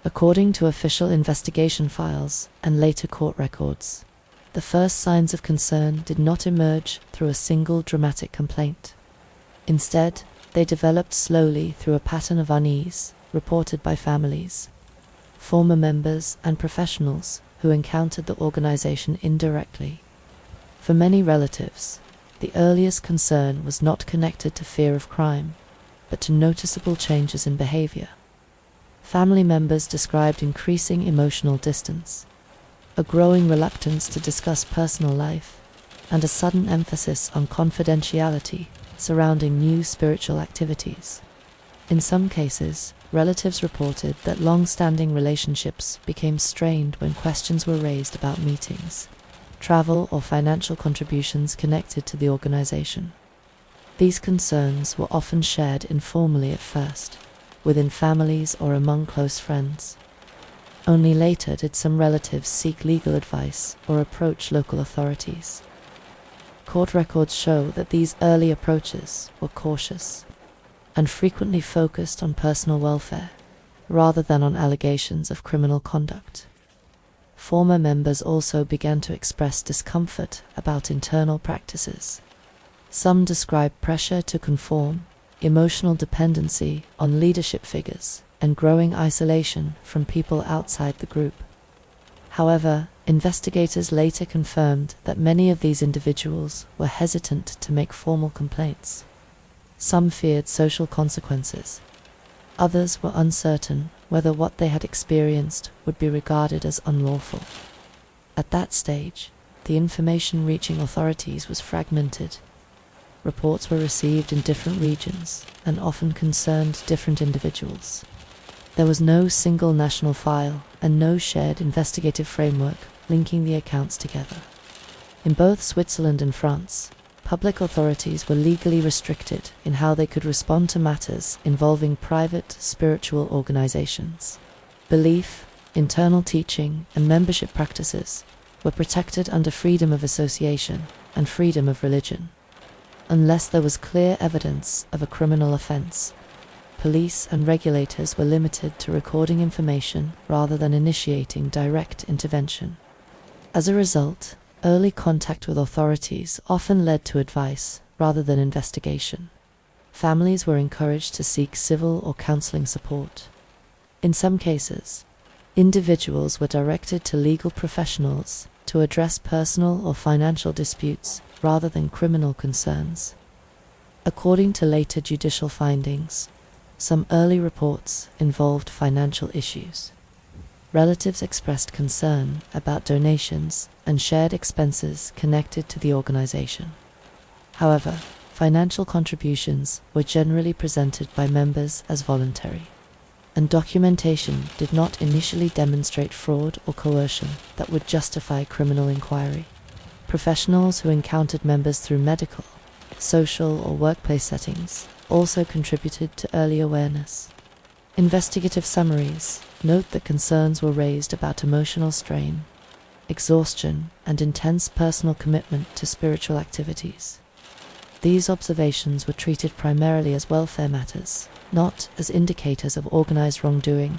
According to official investigation files and later court records, the first signs of concern did not emerge through a single dramatic complaint. Instead, they developed slowly through a pattern of unease reported by families, former members, and professionals who encountered the organization indirectly. For many relatives, the earliest concern was not connected to fear of crime, but to noticeable changes in behavior. Family members described increasing emotional distance, a growing reluctance to discuss personal life, and a sudden emphasis on confidentiality surrounding new spiritual activities. In some cases, relatives reported that long-standing relationships became strained when questions were raised about meetings, travel, or financial contributions connected to the organization. These concerns were often shared informally at first, within families or among close friends. Only later did some relatives seek legal advice or approach local authorities. Court records show that these early approaches were cautious and frequently focused on personal welfare rather than on allegations of criminal conduct. Former members also began to express discomfort about internal practices. Some described pressure to conform, emotional dependency on leadership figures, and growing isolation from people outside the group. However, investigators later confirmed that many of these individuals were hesitant to make formal complaints. Some feared social consequences. Others were uncertain whether what they had experienced would be regarded as unlawful. At that stage, the information reaching authorities was fragmented. Reports were received in different regions and often concerned different individuals. There was no single national file and no shared investigative framework linking the accounts together. In both Switzerland and France, public authorities were legally restricted in how they could respond to matters involving private spiritual organizations. Belief, internal teaching, and membership practices were protected under freedom of association and freedom of religion. Unless there was clear evidence of a criminal offense, police and regulators were limited to recording information rather than initiating direct intervention. As a result, early contact with authorities often led to advice rather than investigation. Families were encouraged to seek civil or counseling support. In some cases, individuals were directed to legal professionals to address personal or financial disputes rather than criminal concerns. According to later judicial findings, some early reports involved financial issues. Relatives expressed concern about donations and shared expenses connected to the organization. However, financial contributions were generally presented by members as voluntary, and documentation did not initially demonstrate fraud or coercion that would justify criminal inquiry. Professionals who encountered members through medical, social, or workplace settings also contributed to early awareness. Investigative summaries note that concerns were raised about emotional strain, exhaustion, and intense personal commitment to spiritual activities. These observations were treated primarily as welfare matters, not as indicators of organized wrongdoing.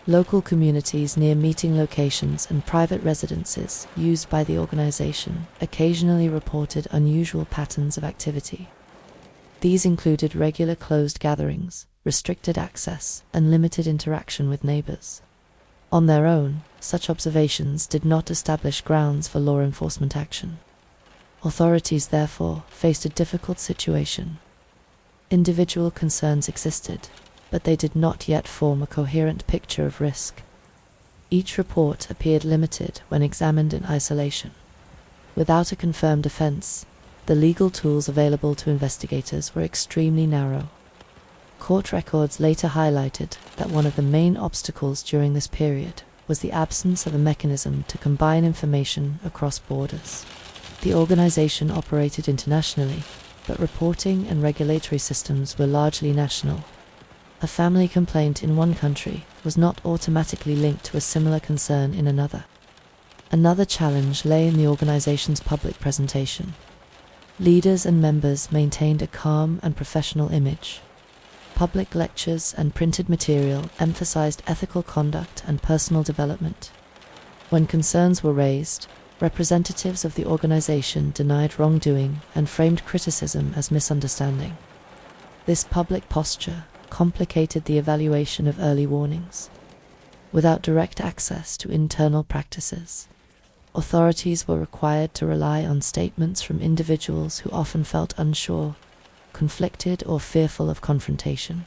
Local communities near meeting locations and private residences used by the organization occasionally reported unusual patterns of activity. These included regular closed gatherings, restricted access, and limited interaction with neighbors. On their own, such observations did not establish grounds for law enforcement action. Authorities therefore faced a difficult situation. Individual concerns existed, but they did not yet form a coherent picture of risk. Each report appeared limited when examined in isolation. Without a confirmed offense, the legal tools available to investigators were extremely narrow. Court records later highlighted that one of the main obstacles during this period was the absence of a mechanism to combine information across borders. The organization operated internationally, but reporting and regulatory systems were largely national. A family complaint in one country was not automatically linked to a similar concern in another. Another challenge lay in the organization's public presentation. Leaders and members maintained a calm and professional image. Public lectures and printed material emphasized ethical conduct and personal development. When concerns were raised, representatives of the organization denied wrongdoing and framed criticism as misunderstanding. This public posture complicated the evaluation of early warnings. Without direct access to internal practices, authorities were required to rely on statements from individuals who often felt unsure, conflicted, or fearful of confrontation.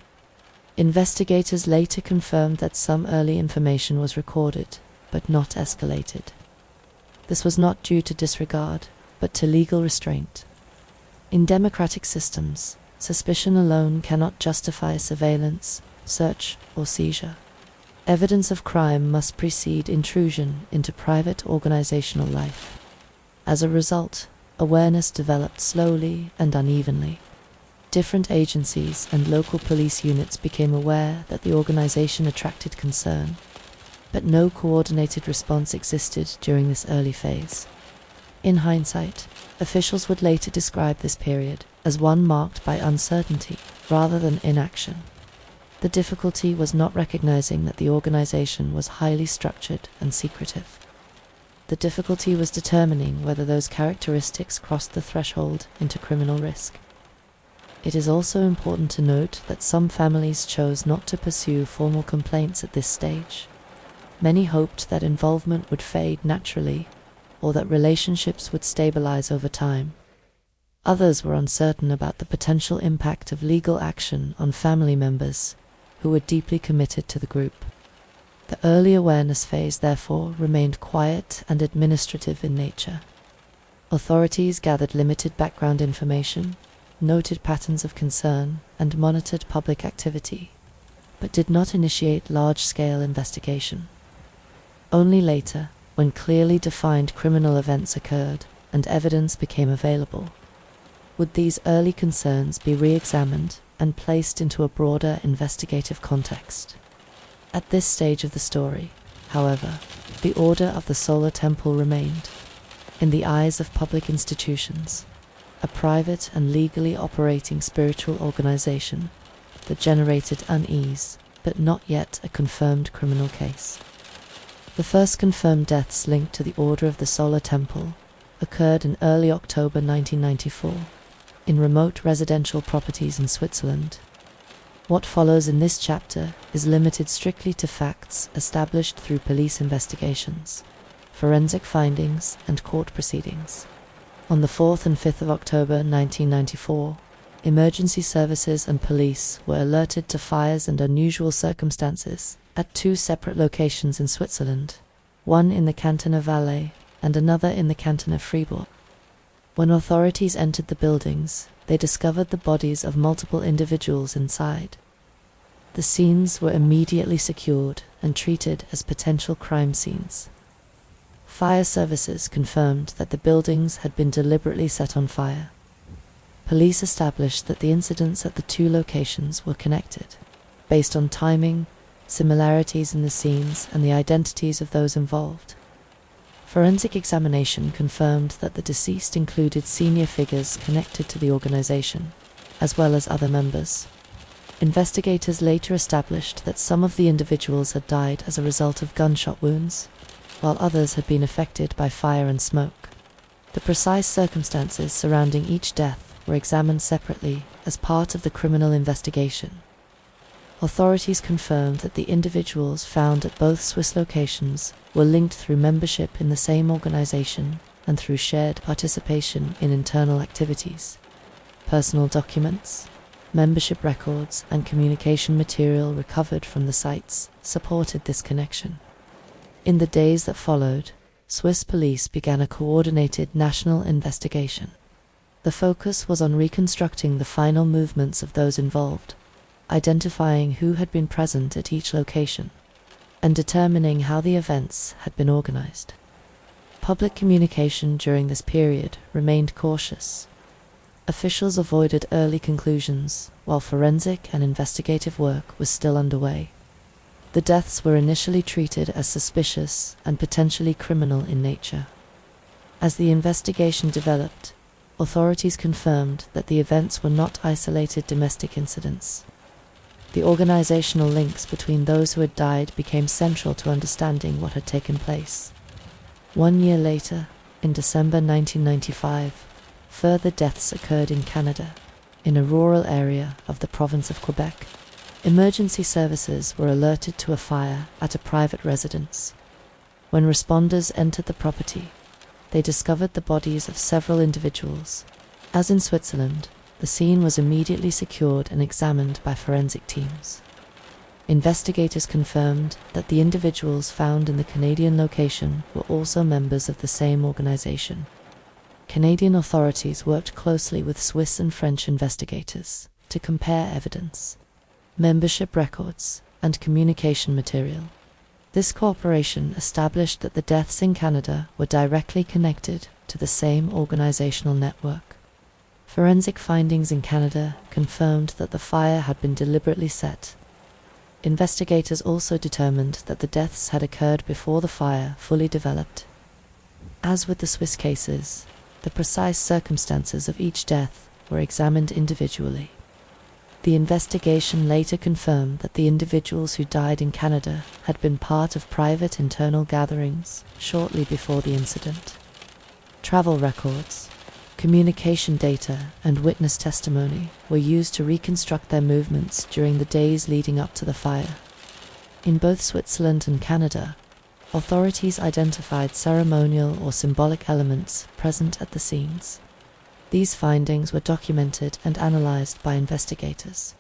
Investigators later confirmed that some early information was recorded, but not escalated. This was not due to disregard, but to legal restraint. In democratic systems, suspicion alone cannot justify surveillance, search, or seizure. Evidence of crime must precede intrusion into private organizational life. As a result, awareness developed slowly and unevenly. Different agencies and local police units became aware that the organization attracted concern, but no coordinated response existed during this early phase. In hindsight, officials would later describe this period as one marked by uncertainty rather than inaction. The difficulty was not recognizing that the organization was highly structured and secretive. The difficulty was determining whether those characteristics crossed the threshold into criminal risk. It is also important to note that some families chose not to pursue formal complaints at this stage. Many hoped that involvement would fade naturally, or that relationships would stabilize over time. Others were uncertain about the potential impact of legal action on family members who were deeply committed to the group. The early awareness phase, therefore, remained quiet and administrative in nature. Authorities gathered limited background information, noted patterns of concern, and monitored public activity, but did not initiate large-scale investigation. Only later, when clearly defined criminal events occurred and evidence became available, would these early concerns be re-examined and placed into a broader investigative context. At this stage of the story, however, the Order of the Solar Temple remained, in the eyes of public institutions, a private and legally operating spiritual organization that generated unease, but not yet a confirmed criminal case. The first confirmed deaths linked to the Order of the Solar Temple occurred in early October 1994, in remote residential properties in Switzerland. What follows in this chapter is limited strictly to facts established through police investigations, forensic findings, and court proceedings. On the 4th and 5th of October 1994, emergency services and police were alerted to fires and unusual circumstances at two separate locations in Switzerland, one in the canton of Valais and another in the canton of Fribourg. When authorities entered the buildings, they discovered the bodies of multiple individuals inside. The scenes were immediately secured and treated as potential crime scenes. Fire services confirmed that the buildings had been deliberately set on fire. Police established that the incidents at the two locations were connected, based on timing, similarities in the scenes, and the identities of those involved. Forensic examination confirmed that the deceased included senior figures connected to the organization, as well as other members. Investigators later established that some of the individuals had died as a result of gunshot wounds, while others had been affected by fire and smoke. The precise circumstances surrounding each death were examined separately as part of the criminal investigation. authorities confirmed that the individuals found at both Swiss locations were linked through membership in the same organization and through shared participation in internal activities. Personal documents, membership records, and communication material recovered from the sites supported this connection. In the days that followed, Swiss police began a coordinated national investigation. The focus was on reconstructing the final movements of those involved, identifying who had been present at each location, and determining how the events had been organized. Public communication during this period remained cautious. Officials avoided early conclusions, while forensic and investigative work was still underway. The deaths were initially treated as suspicious and potentially criminal in nature. As the investigation developed, authorities confirmed that the events were not isolated domestic incidents. The organizational links between those who had died became central to understanding what had taken place. 1 year later, in December 1995, further deaths occurred in Canada, in a rural area of the province of Quebec. Emergency services were alerted to a fire at a private residence. When responders entered the property, they discovered the bodies of several individuals. As in Switzerland, the scene was immediately secured and examined by forensic teams. Investigators confirmed that the individuals found in the Canadian location were also members of the same organization. Canadian authorities worked closely with Swiss and French investigators to compare evidence, membership records, and communication material. This cooperation established that the deaths in Canada were directly connected to the same organizational network. Forensic findings in Canada confirmed that the fire had been deliberately set. Investigators also determined that the deaths had occurred before the fire fully developed. As with the Swiss cases, the precise circumstances of each death were examined individually. The investigation later confirmed that the individuals who died in Canada had been part of private internal gatherings shortly before the incident. Travel records, communication data, and witness testimony were used to reconstruct their movements during the days leading up to the fire. In both Switzerland and Canada, authorities identified ceremonial or symbolic elements present at the scenes. These findings were documented and analyzed by investigators,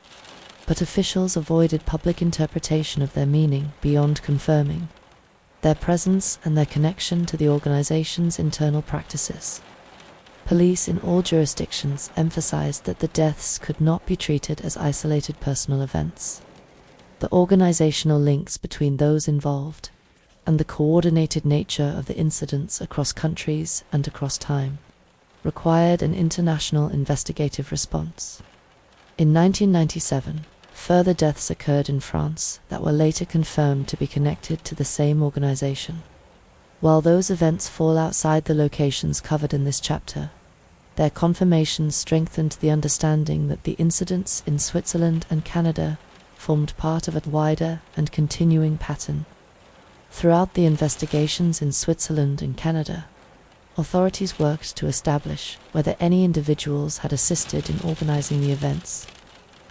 but officials avoided public interpretation of their meaning beyond confirming their presence and their connection to the organization's internal practices. Police in all jurisdictions emphasized that the deaths could not be treated as isolated personal events. The organizational links between those involved and the coordinated nature of the incidents across countries and across time required an international investigative response. In 1997, further deaths occurred in France that were later confirmed to be connected to the same organization. While those events fall outside the locations covered in this chapter, their confirmation strengthened the understanding that the incidents in Switzerland and Canada formed part of a wider and continuing pattern. Throughout the investigations in Switzerland and Canada, authorities worked to establish whether any individuals had assisted in organizing the events,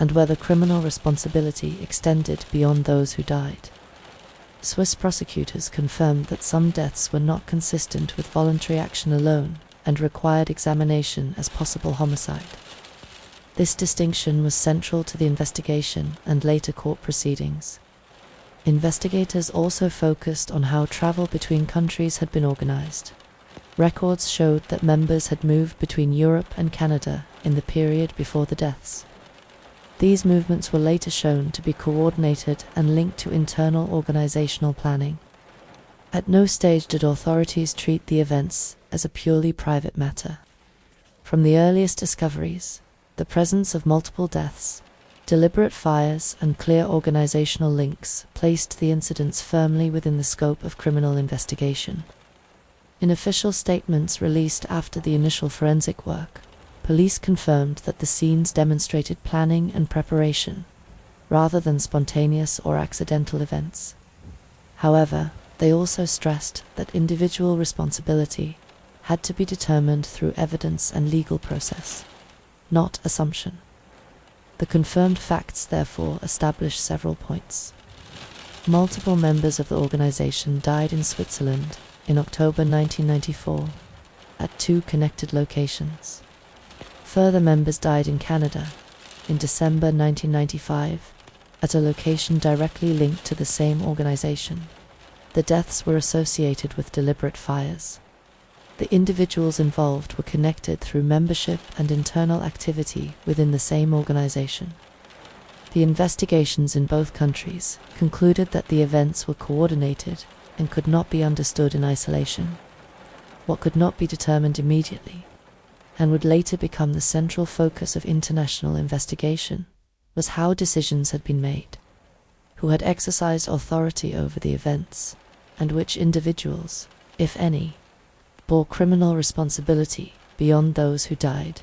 and whether criminal responsibility extended beyond those who died. Swiss prosecutors confirmed that some deaths were not consistent with voluntary action alone and required examination as possible homicide. This distinction was central to the investigation and later court proceedings. Investigators also focused on how travel between countries had been organized. Records showed that members had moved between Europe and Canada in the period before the deaths. These movements were later shown to be coordinated and linked to internal organizational planning. At no stage did authorities treat the events as a purely private matter. From the earliest discoveries, the presence of multiple deaths, deliberate fires, and clear organizational links placed the incidents firmly within the scope of criminal investigation. In official statements released after the initial forensic work, police confirmed that the scenes demonstrated planning and preparation, rather than spontaneous or accidental events. However, they also stressed that individual responsibility had to be determined through evidence and legal process, not assumption. The confirmed facts therefore establish several points. Multiple members of the organization died in Switzerland in October 1994 at 2 connected locations. Further members died in Canada in December 1995 at a location directly linked to the same organization. The deaths were associated with deliberate fires. The individuals involved were connected through membership and internal activity within the same organization. The investigations in both countries concluded that the events were coordinated and could not be understood in isolation. What could not be determined immediately, and would later become the central focus of international investigation, was how decisions had been made, who had exercised authority over the events, and which individuals, if any, bore criminal responsibility beyond those who died.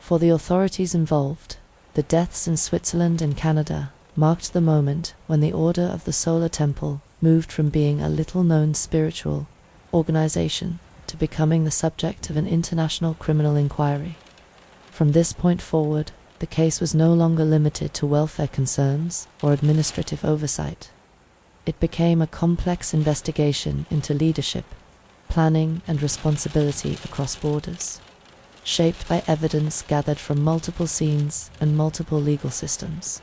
For the authorities involved, the deaths in Switzerland and Canada marked the moment when the Order of the Solar Temple moved from being a little-known spiritual organization to becoming the subject of an international criminal inquiry. From this point forward, the case was no longer limited to welfare concerns or administrative oversight. It became a complex investigation into leadership, planning, and responsibility across borders, shaped by evidence gathered from multiple scenes and multiple legal systems.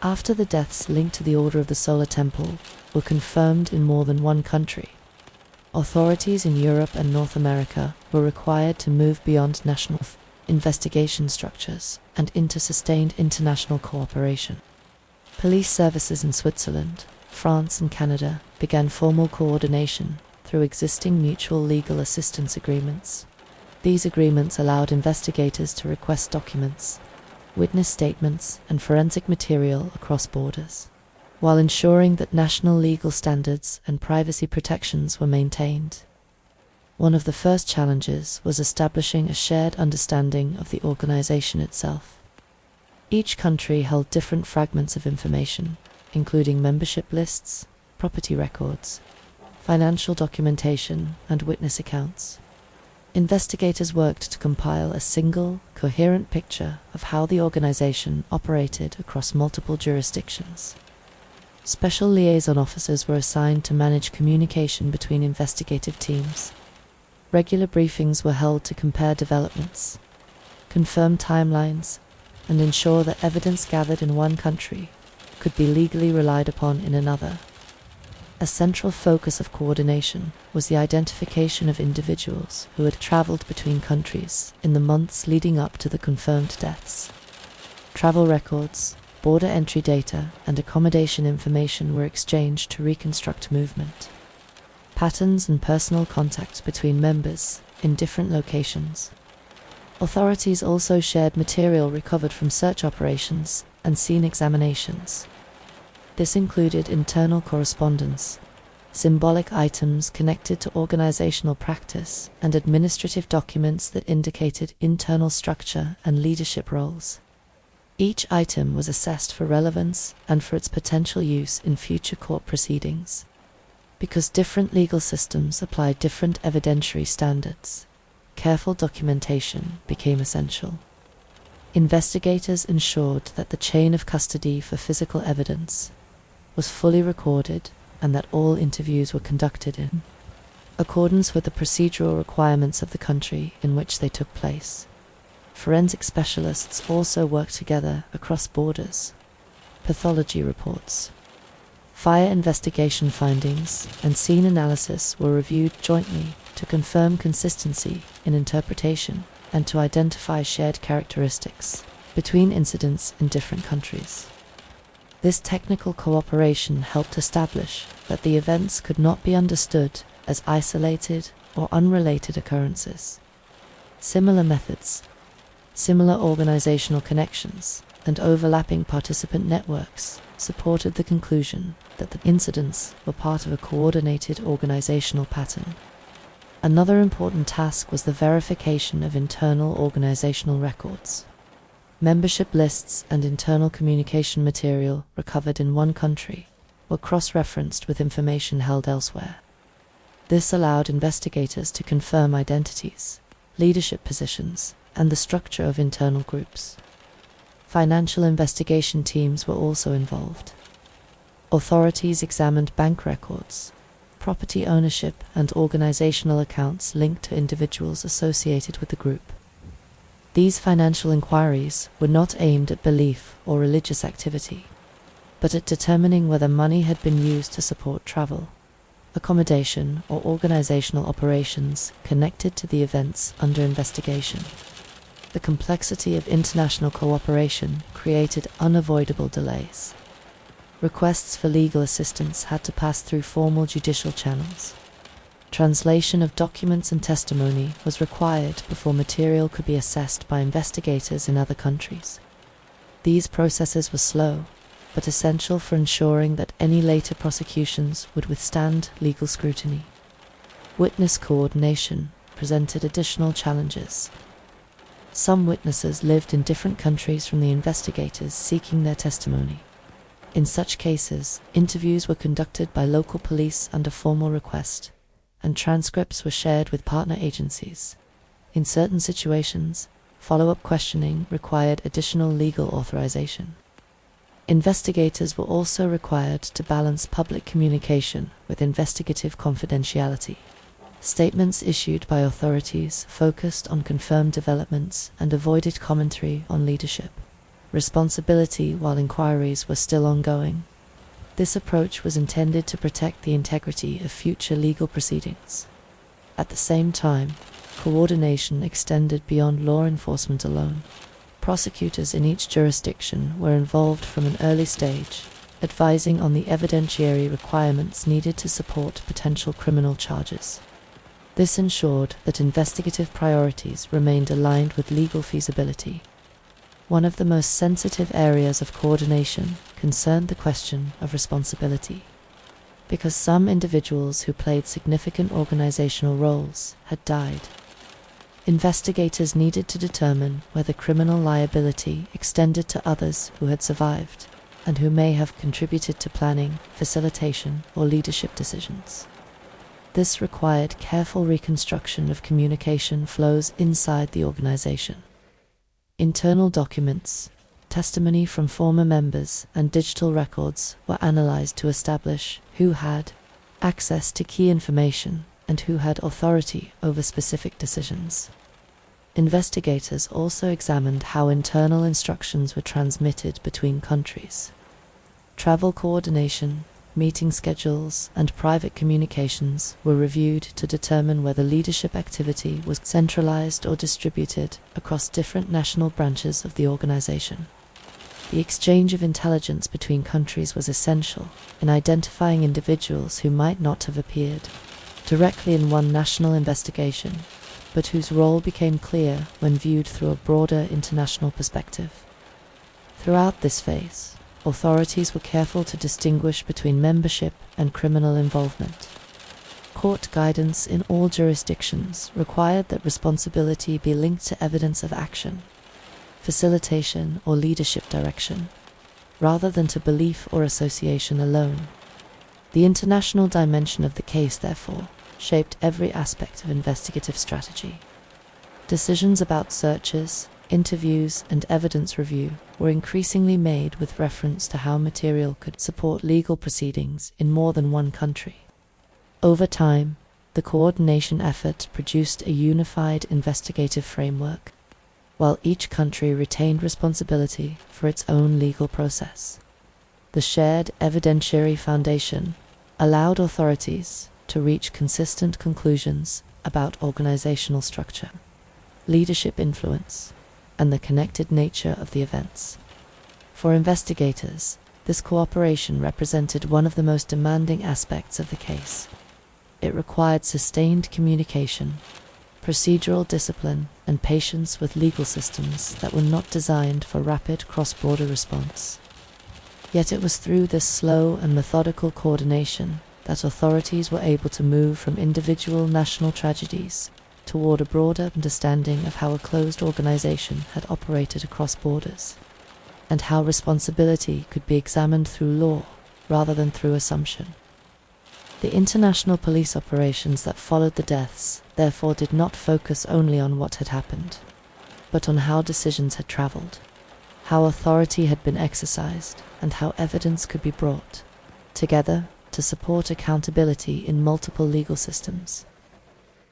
After the deaths linked to the Order of the Solar Temple were confirmed in more than one country, authorities in Europe and North America were required to move beyond national investigation structures and into sustained international cooperation. Police services in Switzerland, France, and Canada began formal coordination through existing mutual legal assistance agreements. These agreements allowed investigators to request documents, witness statements, and forensic material across borders, while ensuring that national legal standards and privacy protections were maintained. One of the first challenges was establishing a shared understanding of the organization itself. Each country held different fragments of information, including membership lists, property records, financial documentation, and witness accounts. Investigators worked to compile a single, coherent picture of how the organization operated across multiple jurisdictions. Special liaison officers were assigned to manage communication between investigative teams. Regular briefings were held to compare developments, confirm timelines, and ensure that evidence gathered in one country could be legally relied upon in another. A central focus of coordination was the identification of individuals who had traveled between countries in the months leading up to the confirmed deaths. Travel records, border entry data, and accommodation information were exchanged to reconstruct movement, patterns, and personal contacts between members in different locations. Authorities also shared material recovered from search operations and scene examinations. This included internal correspondence, symbolic items connected to organizational practice, and administrative documents that indicated internal structure and leadership roles. Each item was assessed for relevance and for its potential use in future court proceedings. Because different legal systems apply different evidentiary standards, careful documentation became essential. Investigators ensured that the chain of custody for physical evidence was fully recorded and that all interviews were conducted in accordance with the procedural requirements of the country in which they took place. Forensic specialists also worked together across borders. Pathology reports, fire investigation findings, and scene analysis were reviewed jointly to confirm consistency in interpretation and to identify shared characteristics between incidents in different countries. This technical cooperation helped establish that the events could not be understood as isolated or unrelated occurrences. Similar methods, similar organizational connections, and overlapping participant networks supported the conclusion that the incidents were part of a coordinated organizational pattern. Another important task was the verification of internal organizational records. Membership lists and internal communication material recovered in one country were cross-referenced with information held elsewhere. This allowed investigators to confirm identities, leadership positions, and the structure of internal groups. Financial investigation teams were also involved. Authorities examined bank records, property ownership, and organizational accounts linked to individuals associated with the group. These financial inquiries were not aimed at belief or religious activity, but at determining whether money had been used to support travel, accommodation, or organizational operations connected to the events under investigation. The complexity of international cooperation created unavoidable delays. Requests for legal assistance had to pass through formal judicial channels. Translation of documents and testimony was required before material could be assessed by investigators in other countries. These processes were slow, but essential for ensuring that any later prosecutions would withstand legal scrutiny. Witness coordination presented additional challenges. Some witnesses lived in different countries from the investigators seeking their testimony. In such cases, interviews were conducted by local police under formal request, and transcripts were shared with partner agencies. In certain situations, follow-up questioning required additional legal authorization. Investigators were also required to balance public communication with investigative confidentiality. Statements issued by authorities focused on confirmed developments and avoided commentary on leadership responsibility while inquiries were still ongoing. This approach was intended to protect the integrity of future legal proceedings. At the same time, coordination extended beyond law enforcement alone. Prosecutors in each jurisdiction were involved from an early stage, advising on the evidentiary requirements needed to support potential criminal charges. This ensured that investigative priorities remained aligned with legal feasibility. One of the most sensitive areas of coordination concerned the question of responsibility. Because some individuals who played significant organizational roles had died, investigators needed to determine whether criminal liability extended to others who had survived and who may have contributed to planning, facilitation, or leadership decisions. This required careful reconstruction of communication flows inside the organization. Internal documents, testimony from former members, and digital records were analyzed to establish who had access to key information and who had authority over specific decisions. Investigators also examined how internal instructions were transmitted between countries. Travel coordination, meeting schedules, and private communications were reviewed to determine whether leadership activity was centralized or distributed across different national branches of the organization. The exchange of intelligence between countries was essential in identifying individuals who might not have appeared directly in one national investigation, but whose role became clear when viewed through a broader international perspective. Throughout this phase, authorities were careful to distinguish between membership and criminal involvement. Court guidance in all jurisdictions required that responsibility be linked to evidence of action, facilitation, or leadership direction, rather than to belief or association alone. The international dimension of the case, therefore, shaped every aspect of investigative strategy. Decisions about searches, interviews, and evidence review were increasingly made with reference to how material could support legal proceedings in more than one country. Over time, the coordination effort produced a unified investigative framework, while each country retained responsibility for its own legal process. The shared evidentiary foundation allowed authorities to reach consistent conclusions about organizational structure, leadership influence, and the connected nature of the events. For investigators, this cooperation represented one of the most demanding aspects of the case. It required sustained communication, procedural discipline, and patience with legal systems that were not designed for rapid cross-border response. Yet it was through this slow and methodical coordination that authorities were able to move from individual national tragedies toward a broader understanding of how a closed organization had operated across borders, and how responsibility could be examined through law rather than through assumption. The international police operations that followed the deaths therefore did not focus only on what had happened, but on how decisions had traveled. how authority had been exercised, and how evidence could be brought together to support accountability in multiple legal systems.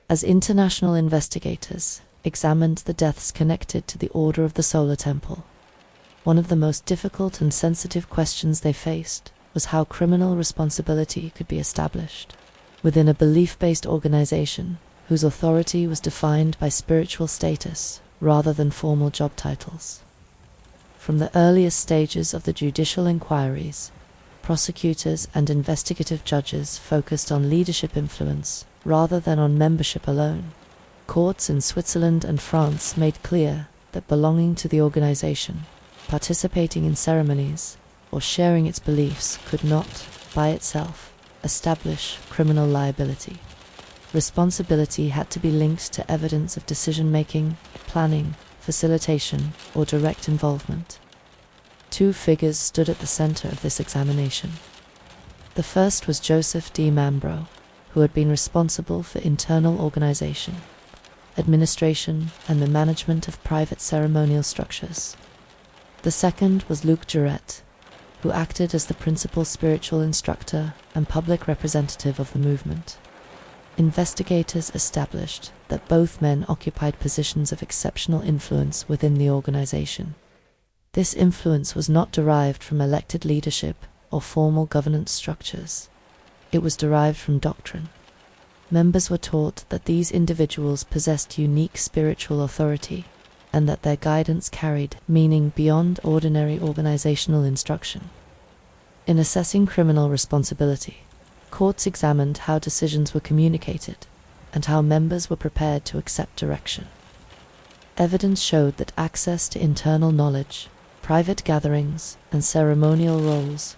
As international investigators examined the deaths connected to the Order of the Solar Temple, one of the most difficult and sensitive questions they faced was how criminal responsibility could be established within a belief-based organization whose authority was defined by spiritual status rather than formal job titles. From the earliest stages of the judicial inquiries, prosecutors and investigative judges focused on leadership influence rather than on membership alone. Courts in Switzerland and France made clear that belonging to the organization, participating in ceremonies, or sharing its beliefs could not, by itself, establish criminal liability. Responsibility had to be linked to evidence of decision-making, planning, facilitation, or direct involvement. Two figures stood at the center of this examination. The first was Joseph D. Mambro, who had been responsible for internal organization, administration, and the management of private ceremonial structures. The second was Luc Jouret, who acted as the principal spiritual instructor and public representative of the movement. Investigators established that both men occupied positions of exceptional influence within the organization. This influence was not derived from elected leadership or formal governance structures. It was derived from doctrine. Members were taught that these individuals possessed unique spiritual authority and that their guidance carried meaning beyond ordinary organizational instruction. In assessing criminal responsibility, courts examined how decisions were communicated and how members were prepared to accept direction. Evidence showed that access to internal knowledge, private gatherings, and ceremonial roles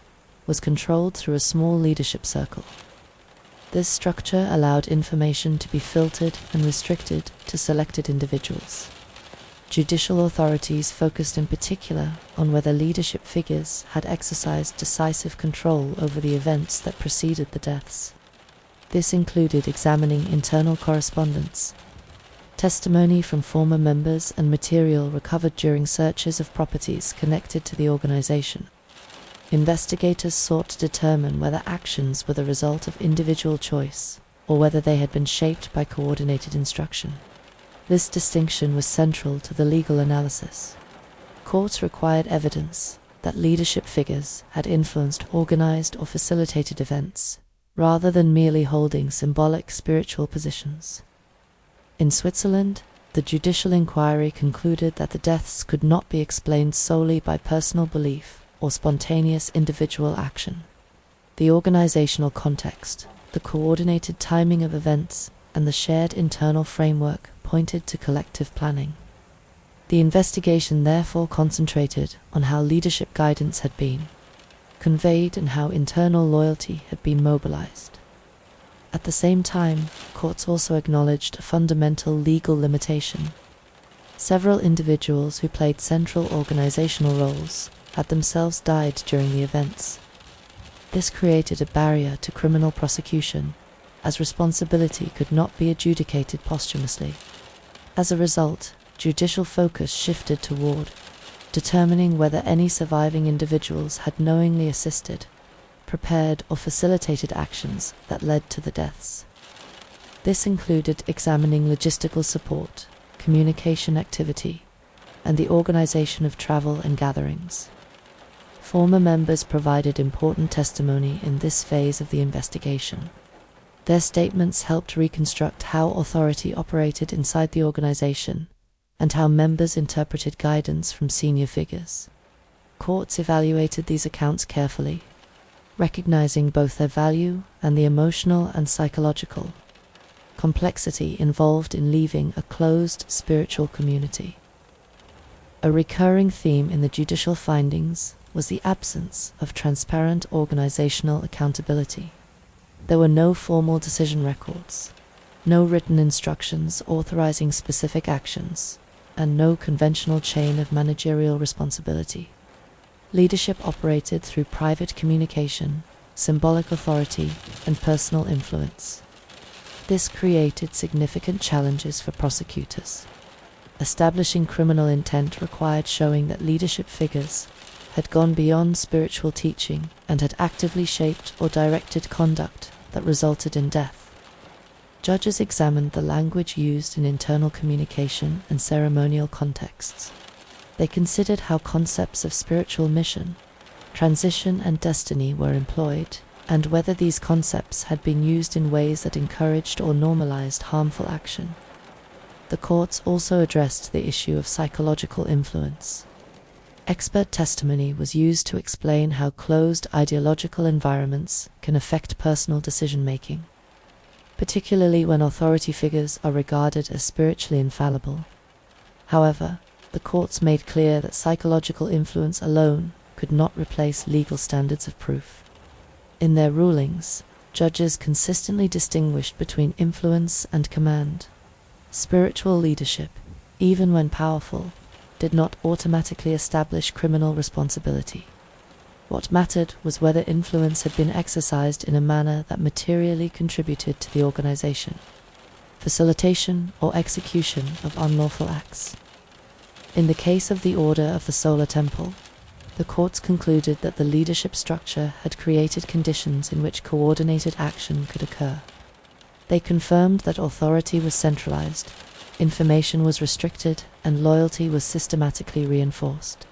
was controlled through a small leadership circle. This structure allowed information to be filtered and restricted to selected individuals. Judicial authorities focused in particular on whether leadership figures had exercised decisive control over the events that preceded the deaths. This included examining internal correspondence, testimony from former members, and material recovered during searches of properties connected to the organization. Investigators sought to determine whether actions were the result of individual choice or whether they had been shaped by coordinated instruction. This distinction was central to the legal analysis. Courts required evidence that leadership figures had influenced, organized, or facilitated events, rather than merely holding symbolic spiritual positions. In Switzerland, the judicial inquiry concluded that the deaths could not be explained solely by personal belief or spontaneous individual action. The organizational context, the coordinated timing of events, and the shared internal framework pointed to collective planning. The investigation therefore concentrated on how leadership guidance had been conveyed and how internal loyalty had been mobilized. At the same time, courts also acknowledged a fundamental legal limitation. Several individuals who played central organizational roles had themselves died during the events. This created a barrier to criminal prosecution, as responsibility could not be adjudicated posthumously. As a result, judicial focus shifted toward determining whether any surviving individuals had knowingly assisted, prepared, or facilitated actions that led to the deaths. This included examining logistical support, communication activity, and the organization of travel and gatherings. Former members provided important testimony in this phase of the investigation. Their statements helped reconstruct how authority operated inside the organization and how members interpreted guidance from senior figures. Courts evaluated these accounts carefully, recognizing both their value and the emotional and psychological complexity involved in leaving a closed spiritual community. A recurring theme in the judicial findings was the absence of transparent organizational accountability. There were no formal decision records, no written instructions authorizing specific actions, and no conventional chain of managerial responsibility. Leadership operated through private communication, symbolic authority, and personal influence. This created significant challenges for prosecutors. Establishing criminal intent required showing that leadership figures had gone beyond spiritual teaching and had actively shaped or directed conduct that resulted in death. Judges examined the language used in internal communication and ceremonial contexts. They considered how concepts of spiritual mission, transition, and destiny were employed, and whether these concepts had been used in ways that encouraged or normalized harmful action. The courts also addressed the issue of psychological influence. Expert testimony was used to explain how closed ideological environments can affect personal decision-making, particularly when authority figures are regarded as spiritually infallible. However, the courts made clear that psychological influence alone could not replace legal standards of proof. In their rulings, judges consistently distinguished between influence and command. Spiritual leadership, even when powerful, did not automatically establish criminal responsibility. What mattered was whether influence had been exercised in a manner that materially contributed to the organization, facilitation, or execution of unlawful acts. In the case of the Order of the Solar Temple, the courts concluded that the leadership structure had created conditions in which coordinated action could occur. They confirmed that authority was centralized, information was restricted, and loyalty was systematically reinforced.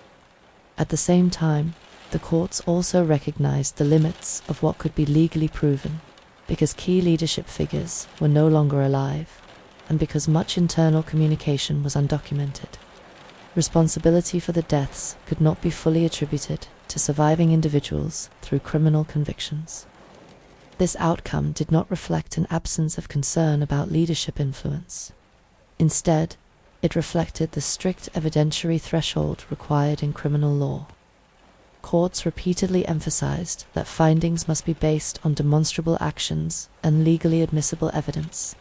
At the same time, the courts also recognized the limits of what could be legally proven, because key leadership figures were no longer alive, and because much internal communication was undocumented. Responsibility for the deaths could not be fully attributed to surviving individuals through criminal convictions. This outcome did not reflect an absence of concern about leadership influence. Instead, it reflected the strict evidentiary threshold required in criminal law. Courts repeatedly emphasized that findings must be based on demonstrable actions and legally admissible evidence,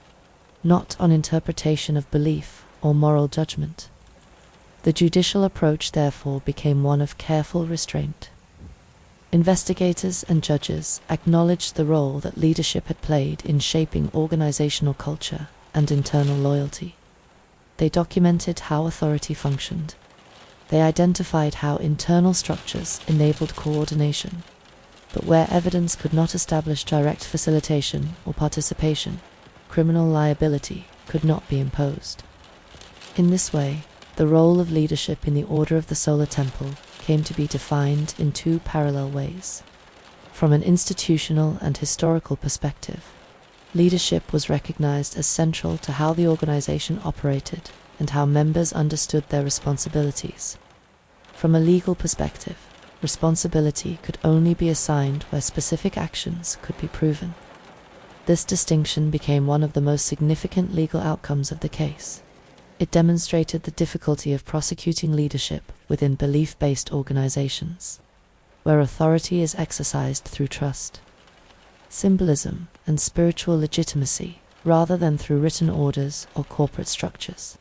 not on interpretation of belief or moral judgment. The judicial approach, therefore, became one of careful restraint. Investigators and judges acknowledged the role that leadership had played in shaping organizational culture and internal loyalty. They documented how authority functioned. They identified how internal structures enabled coordination, but where evidence could not establish direct facilitation or participation, criminal liability could not be imposed. In this way, the role of leadership in the Order of the Solar Temple came to be defined in two parallel ways. From an institutional and historical perspective, leadership was recognized as central to how the organization operated and how members understood their responsibilities. From a legal perspective, responsibility could only be assigned where specific actions could be proven. This distinction became one of the most significant legal outcomes of the case. It demonstrated the difficulty of prosecuting leadership within belief-based organizations, where authority is exercised through trust, symbolism, and spiritual legitimacy, rather than through written orders or corporate structures.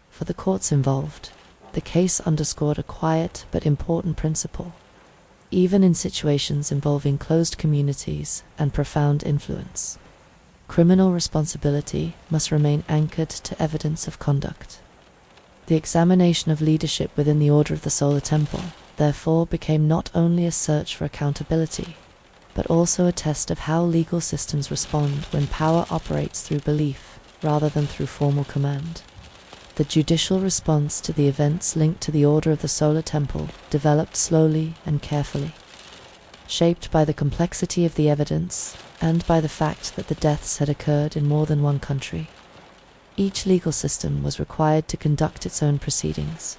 For the courts involved, the case underscored a quiet but important principle. Even in situations involving closed communities and profound influence, criminal responsibility must remain anchored to evidence of conduct. The examination of leadership within the Order of the Solar Temple, therefore, became not only a search for accountability, but also a test of how legal systems respond when power operates through belief rather than through formal command. The judicial response to the events linked to the Order of the Solar Temple developed slowly and carefully, shaped by the complexity of the evidence and by the fact that the deaths had occurred in more than one country. Each legal system was required to conduct its own proceedings,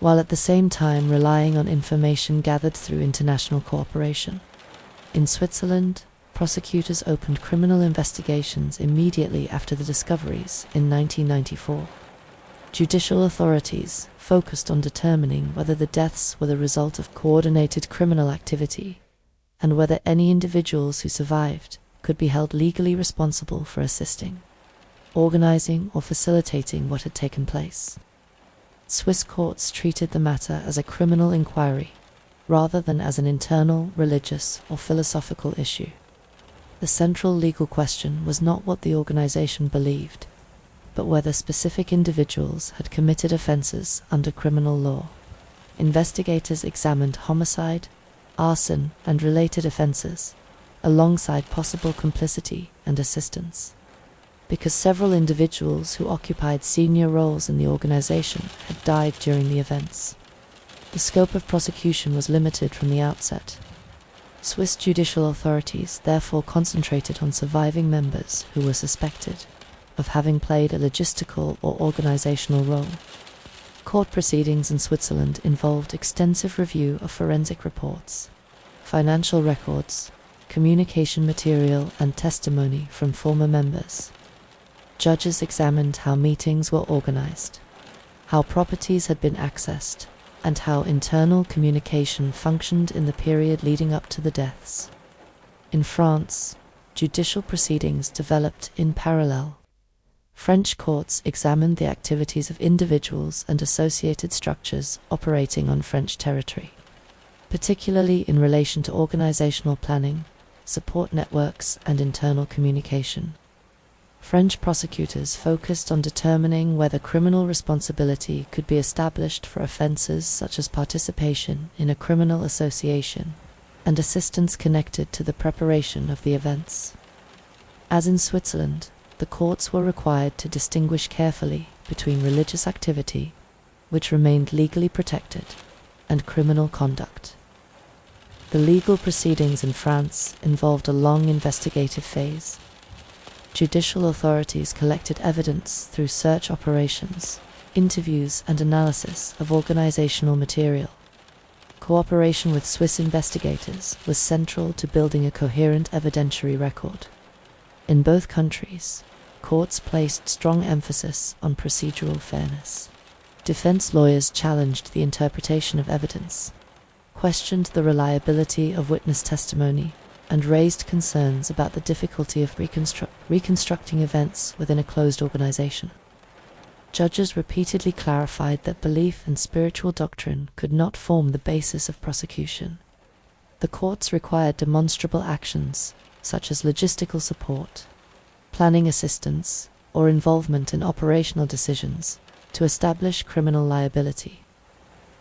while at the same time relying on information gathered through international cooperation. In Switzerland, prosecutors opened criminal investigations immediately after the discoveries in 1994. Judicial authorities focused on determining whether the deaths were the result of coordinated criminal activity and whether any individuals who survived could be held legally responsible for assisting, organizing, or facilitating what had taken place. Swiss courts treated the matter as a criminal inquiry, rather than as an internal, religious, or philosophical issue. The central legal question was not what the organization believed, but whether specific individuals had committed offenses under criminal law. Investigators examined homicide, arson, and related offenses, alongside possible complicity and assistance. Because several individuals who occupied senior roles in the organization had died during the events, the scope of prosecution was limited from the outset. Swiss judicial authorities therefore concentrated on surviving members who were suspected of having played a logistical or organizational role. Court proceedings in Switzerland involved extensive review of forensic reports, financial records, communication material, and testimony from former members. Judges examined how meetings were organized, how properties had been accessed, and how internal communication functioned in the period leading up to the deaths. In France, judicial proceedings developed in parallel. French courts examined the activities of individuals and associated structures operating on French territory, particularly in relation to organizational planning, support networks, and internal communication. French prosecutors focused on determining whether criminal responsibility could be established for offenses such as participation in a criminal association and assistance connected to the preparation of the events. As in Switzerland, the courts were required to distinguish carefully between religious activity, which remained legally protected, and criminal conduct. The legal proceedings in France involved a long investigative phase. Judicial authorities collected evidence through search operations, interviews, and analysis of organizational material. Cooperation with Swiss investigators was central to building a coherent evidentiary record. In both countries, courts placed strong emphasis on procedural fairness. Defense lawyers challenged the interpretation of evidence, questioned the reliability of witness testimony, and raised concerns about the difficulty of reconstructing events within a closed organization. Judges repeatedly clarified that belief and spiritual doctrine could not form the basis of prosecution. The courts required demonstrable actions, such as logistical support, planning assistance, or involvement in operational decisions, to establish criminal liability.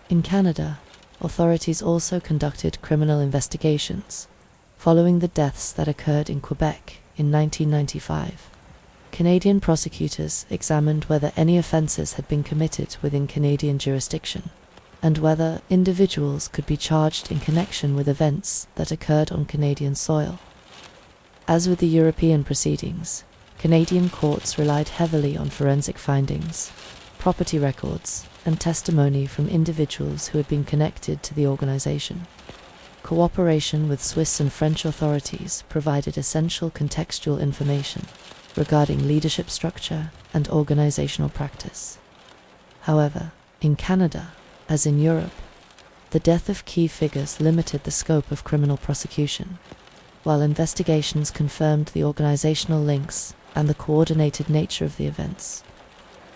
In Canada, authorities also conducted criminal investigations, following the deaths that occurred in Quebec in 1995. Canadian prosecutors examined whether any offences had been committed within Canadian jurisdiction, and whether individuals could be charged in connection with events that occurred on Canadian soil. As with the European proceedings, Canadian courts relied heavily on forensic findings, property records, and testimony from individuals who had been connected to the organization. Cooperation with Swiss and French authorities provided essential contextual information regarding leadership structure and organizational practice. However, in Canada, as in Europe, the death of key figures limited the scope of criminal prosecution, while investigations confirmed the organizational links and the coordinated nature of the events.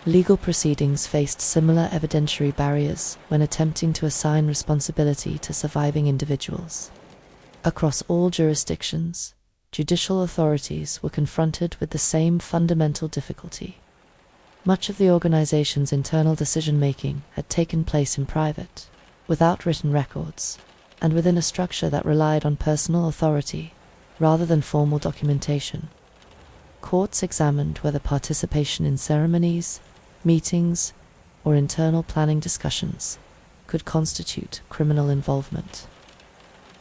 Legal proceedings faced similar evidentiary barriers when attempting to assign responsibility to surviving individuals. Across all jurisdictions, judicial authorities were confronted with the same fundamental difficulty. Much of the organization's internal decision-making had taken place in private, without written records, and within a structure that relied on personal authority rather than formal documentation. Courts examined whether participation in ceremonies, meetings, or internal planning discussions could constitute criminal involvement.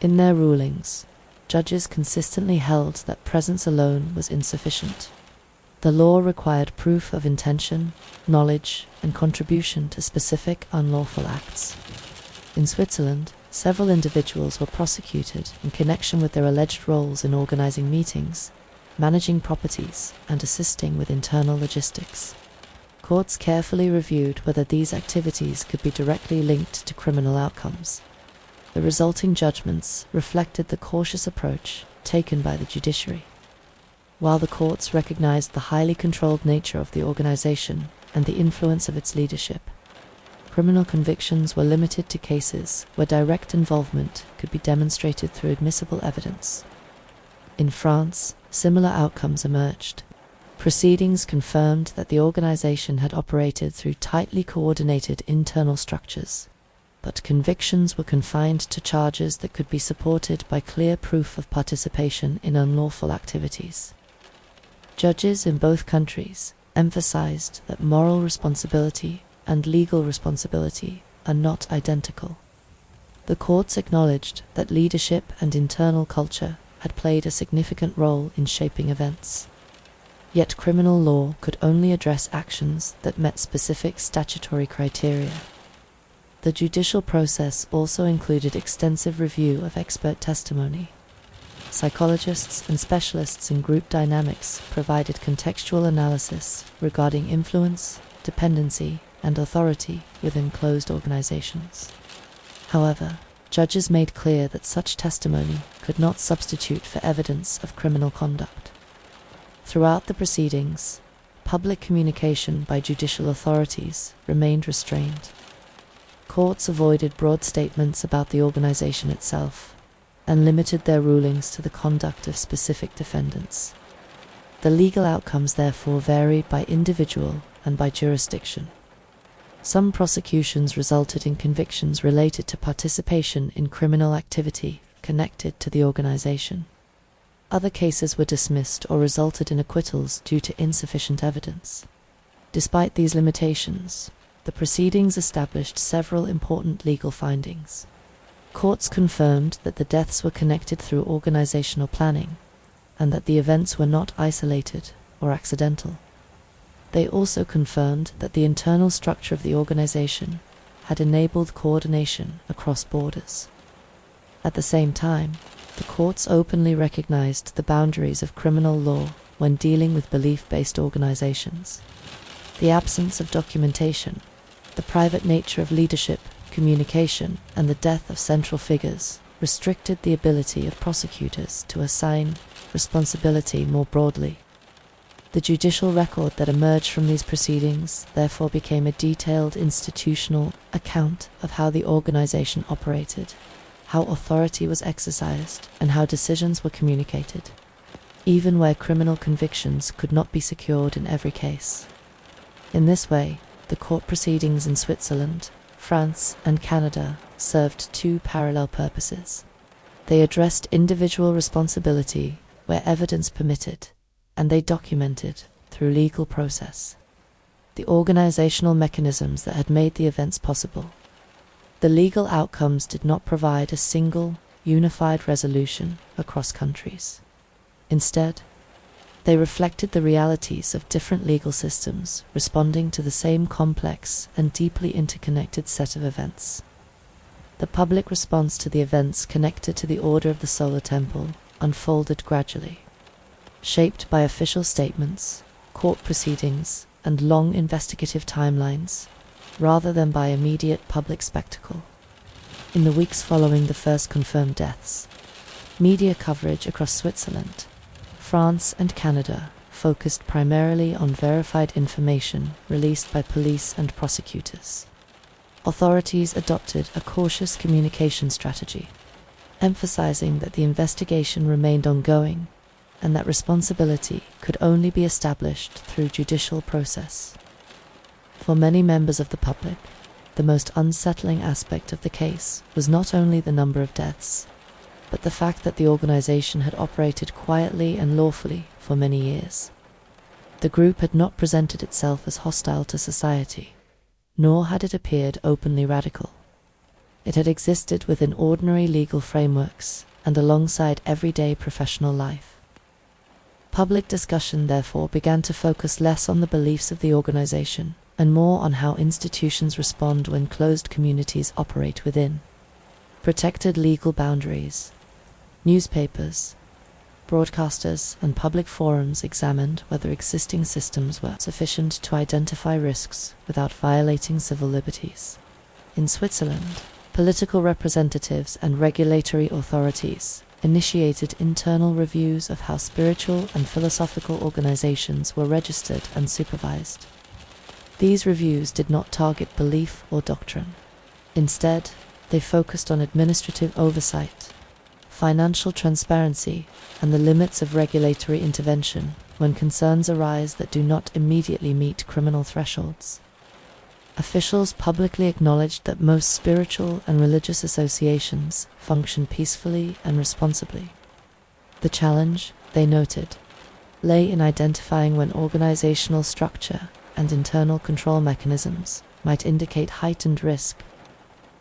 In their rulings, judges consistently held that presence alone was insufficient. The law required proof of intention, knowledge, and contribution to specific unlawful acts. In Switzerland, several individuals were prosecuted in connection with their alleged roles in organizing meetings, managing properties, and assisting with internal logistics. Courts carefully reviewed whether these activities could be directly linked to criminal outcomes. The resulting judgments reflected the cautious approach taken by the judiciary. While the courts recognized the highly controlled nature of the organization and the influence of its leadership, criminal convictions were limited to cases where direct involvement could be demonstrated through admissible evidence. In France, similar outcomes emerged. Proceedings confirmed that the organization had operated through tightly coordinated internal structures, but convictions were confined to charges that could be supported by clear proof of participation in unlawful activities. Judges in both countries emphasized that moral responsibility and legal responsibility are not identical. The courts acknowledged that leadership and internal culture had played a significant role in shaping events. Yet criminal law could only address actions that met specific statutory criteria. The judicial process also included extensive review of expert testimony. Psychologists and specialists in group dynamics provided contextual analysis regarding influence, dependency, and authority within closed organizations. However, judges made clear that such testimony could not substitute for evidence of criminal conduct. Throughout the proceedings, public communication by judicial authorities remained restrained. Courts avoided broad statements about the organization itself and limited their rulings to the conduct of specific defendants. The legal outcomes therefore varied by individual and by jurisdiction. Some prosecutions resulted in convictions related to participation in criminal activity connected to the organization. Other cases were dismissed or resulted in acquittals due to insufficient evidence. Despite these limitations, the proceedings established several important legal findings. Courts confirmed that the deaths were connected through organizational planning, and that the events were not isolated or accidental. They also confirmed that the internal structure of the organization had enabled coordination across borders. At the same time, the courts openly recognized the boundaries of criminal law when dealing with belief-based organizations. The absence of documentation, the private nature of leadership, communication, and the death of central figures restricted the ability of prosecutors to assign responsibility more broadly. The judicial record that emerged from these proceedings therefore became a detailed institutional account of how the organization operated, how authority was exercised, and how decisions were communicated, even where criminal convictions could not be secured in every case. In this way, the court proceedings in Switzerland, France, and Canada served two parallel purposes. They addressed individual responsibility where evidence permitted, and they documented, through legal process, the organizational mechanisms that had made the events possible. The legal outcomes did not provide a single, unified resolution across countries. Instead, they reflected the realities of different legal systems responding to the same complex and deeply interconnected set of events. The public response to the events connected to the Order of the Solar Temple unfolded gradually, shaped by official statements, court proceedings, and long investigative timelines, rather than by immediate public spectacle. In the weeks following the first confirmed deaths, media coverage across Switzerland, France, and Canada focused primarily on verified information released by police and prosecutors. Authorities adopted a cautious communication strategy, emphasizing that the investigation remained ongoing and that responsibility could only be established through judicial process. For many members of the public, the most unsettling aspect of the case was not only the number of deaths, but the fact that the organization had operated quietly and lawfully for many years. The group had not presented itself as hostile to society, nor had it appeared openly radical. It had existed within ordinary legal frameworks and alongside everyday professional life. Public discussion, therefore, began to focus less on the beliefs of the organization and more on how institutions respond when closed communities operate within protected legal boundaries. Newspapers, broadcasters, and public forums examined whether existing systems were sufficient to identify risks without violating civil liberties. In Switzerland, political representatives and regulatory authorities initiated internal reviews of how spiritual and philosophical organizations were registered and supervised. These reviews did not target belief or doctrine. Instead, they focused on administrative oversight, financial transparency, and the limits of regulatory intervention when concerns arise that do not immediately meet criminal thresholds. Officials publicly acknowledged that most spiritual and religious associations function peacefully and responsibly. The challenge, they noted, lay in identifying when organizational structure and internal control mechanisms might indicate heightened risk,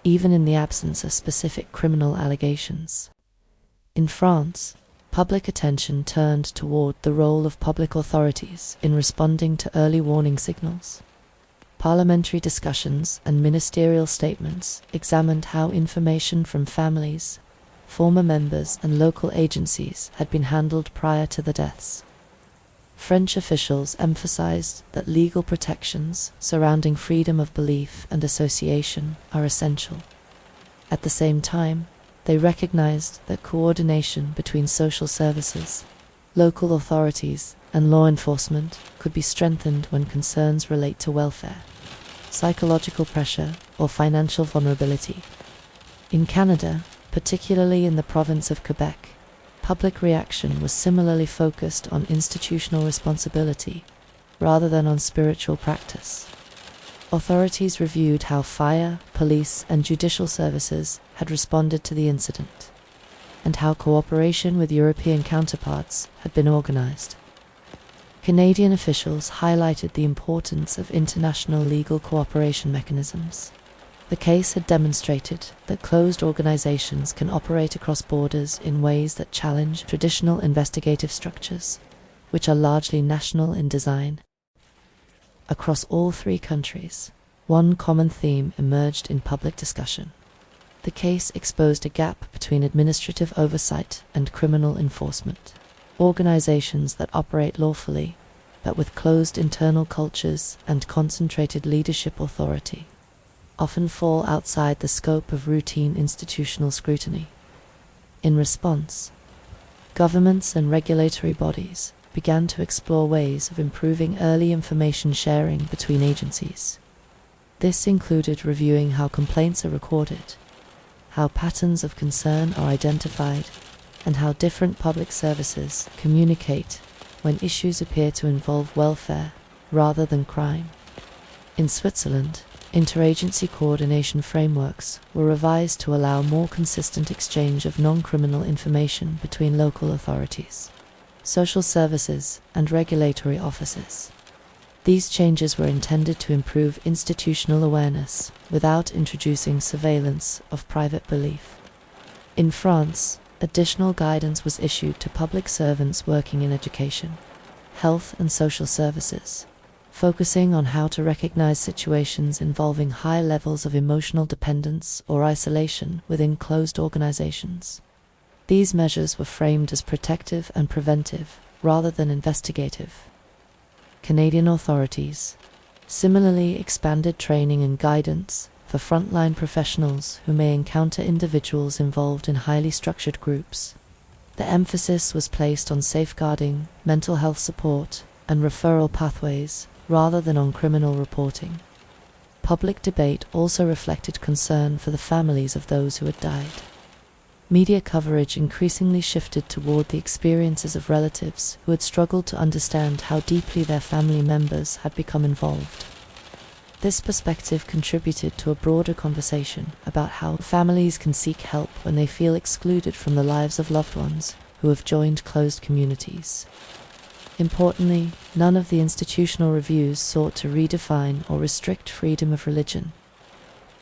even in the absence of specific criminal allegations. In France, public attention turned toward the role of public authorities in responding to early warning signals. Parliamentary discussions and ministerial statements examined how information from families, former members, and local agencies had been handled prior to the deaths. French officials emphasized that legal protections surrounding freedom of belief and association are essential. At the same time, they recognized that coordination between social services, local authorities, and law enforcement could be strengthened when concerns relate to welfare, psychological pressure, or financial vulnerability. In Canada, particularly in the province of Quebec, public reaction was similarly focused on institutional responsibility rather than on spiritual practice. Authorities reviewed how fire, police, and judicial services had responded to the incident, and how cooperation with European counterparts had been organized. Canadian officials highlighted the importance of international legal cooperation mechanisms. The case had demonstrated that closed organizations can operate across borders in ways that challenge traditional investigative structures, which are largely national in design. Across all three countries, one common theme emerged in public discussion. The case exposed a gap between administrative oversight and criminal enforcement. Organizations that operate lawfully, but with closed internal cultures and concentrated leadership authority, often fall outside the scope of routine institutional scrutiny. In response, governments and regulatory bodies began to explore ways of improving early information sharing between agencies. This included reviewing how complaints are recorded, how patterns of concern are identified, and how different public services communicate when issues appear to involve welfare rather than crime. In Switzerland, interagency coordination frameworks were revised to allow more consistent exchange of non-criminal information between local authorities, social services, and regulatory offices. These changes were intended to improve institutional awareness without introducing surveillance of private belief. In France, additional guidance was issued to public servants working in education, health, and social services, focusing on how to recognize situations involving high levels of emotional dependence or isolation within closed organizations. These measures were framed as protective and preventive rather than investigative. Canadian authorities similarly expanded training and guidance for frontline professionals who may encounter individuals involved in highly structured groups. The emphasis was placed on safeguarding, mental health support, and referral pathways rather than on criminal reporting. Public debate also reflected concern for the families of those who had died. Media coverage increasingly shifted toward the experiences of relatives who had struggled to understand how deeply their family members had become involved. This perspective contributed to a broader conversation about how families can seek help when they feel excluded from the lives of loved ones who have joined closed communities. Importantly, none of the institutional reviews sought to redefine or restrict freedom of religion.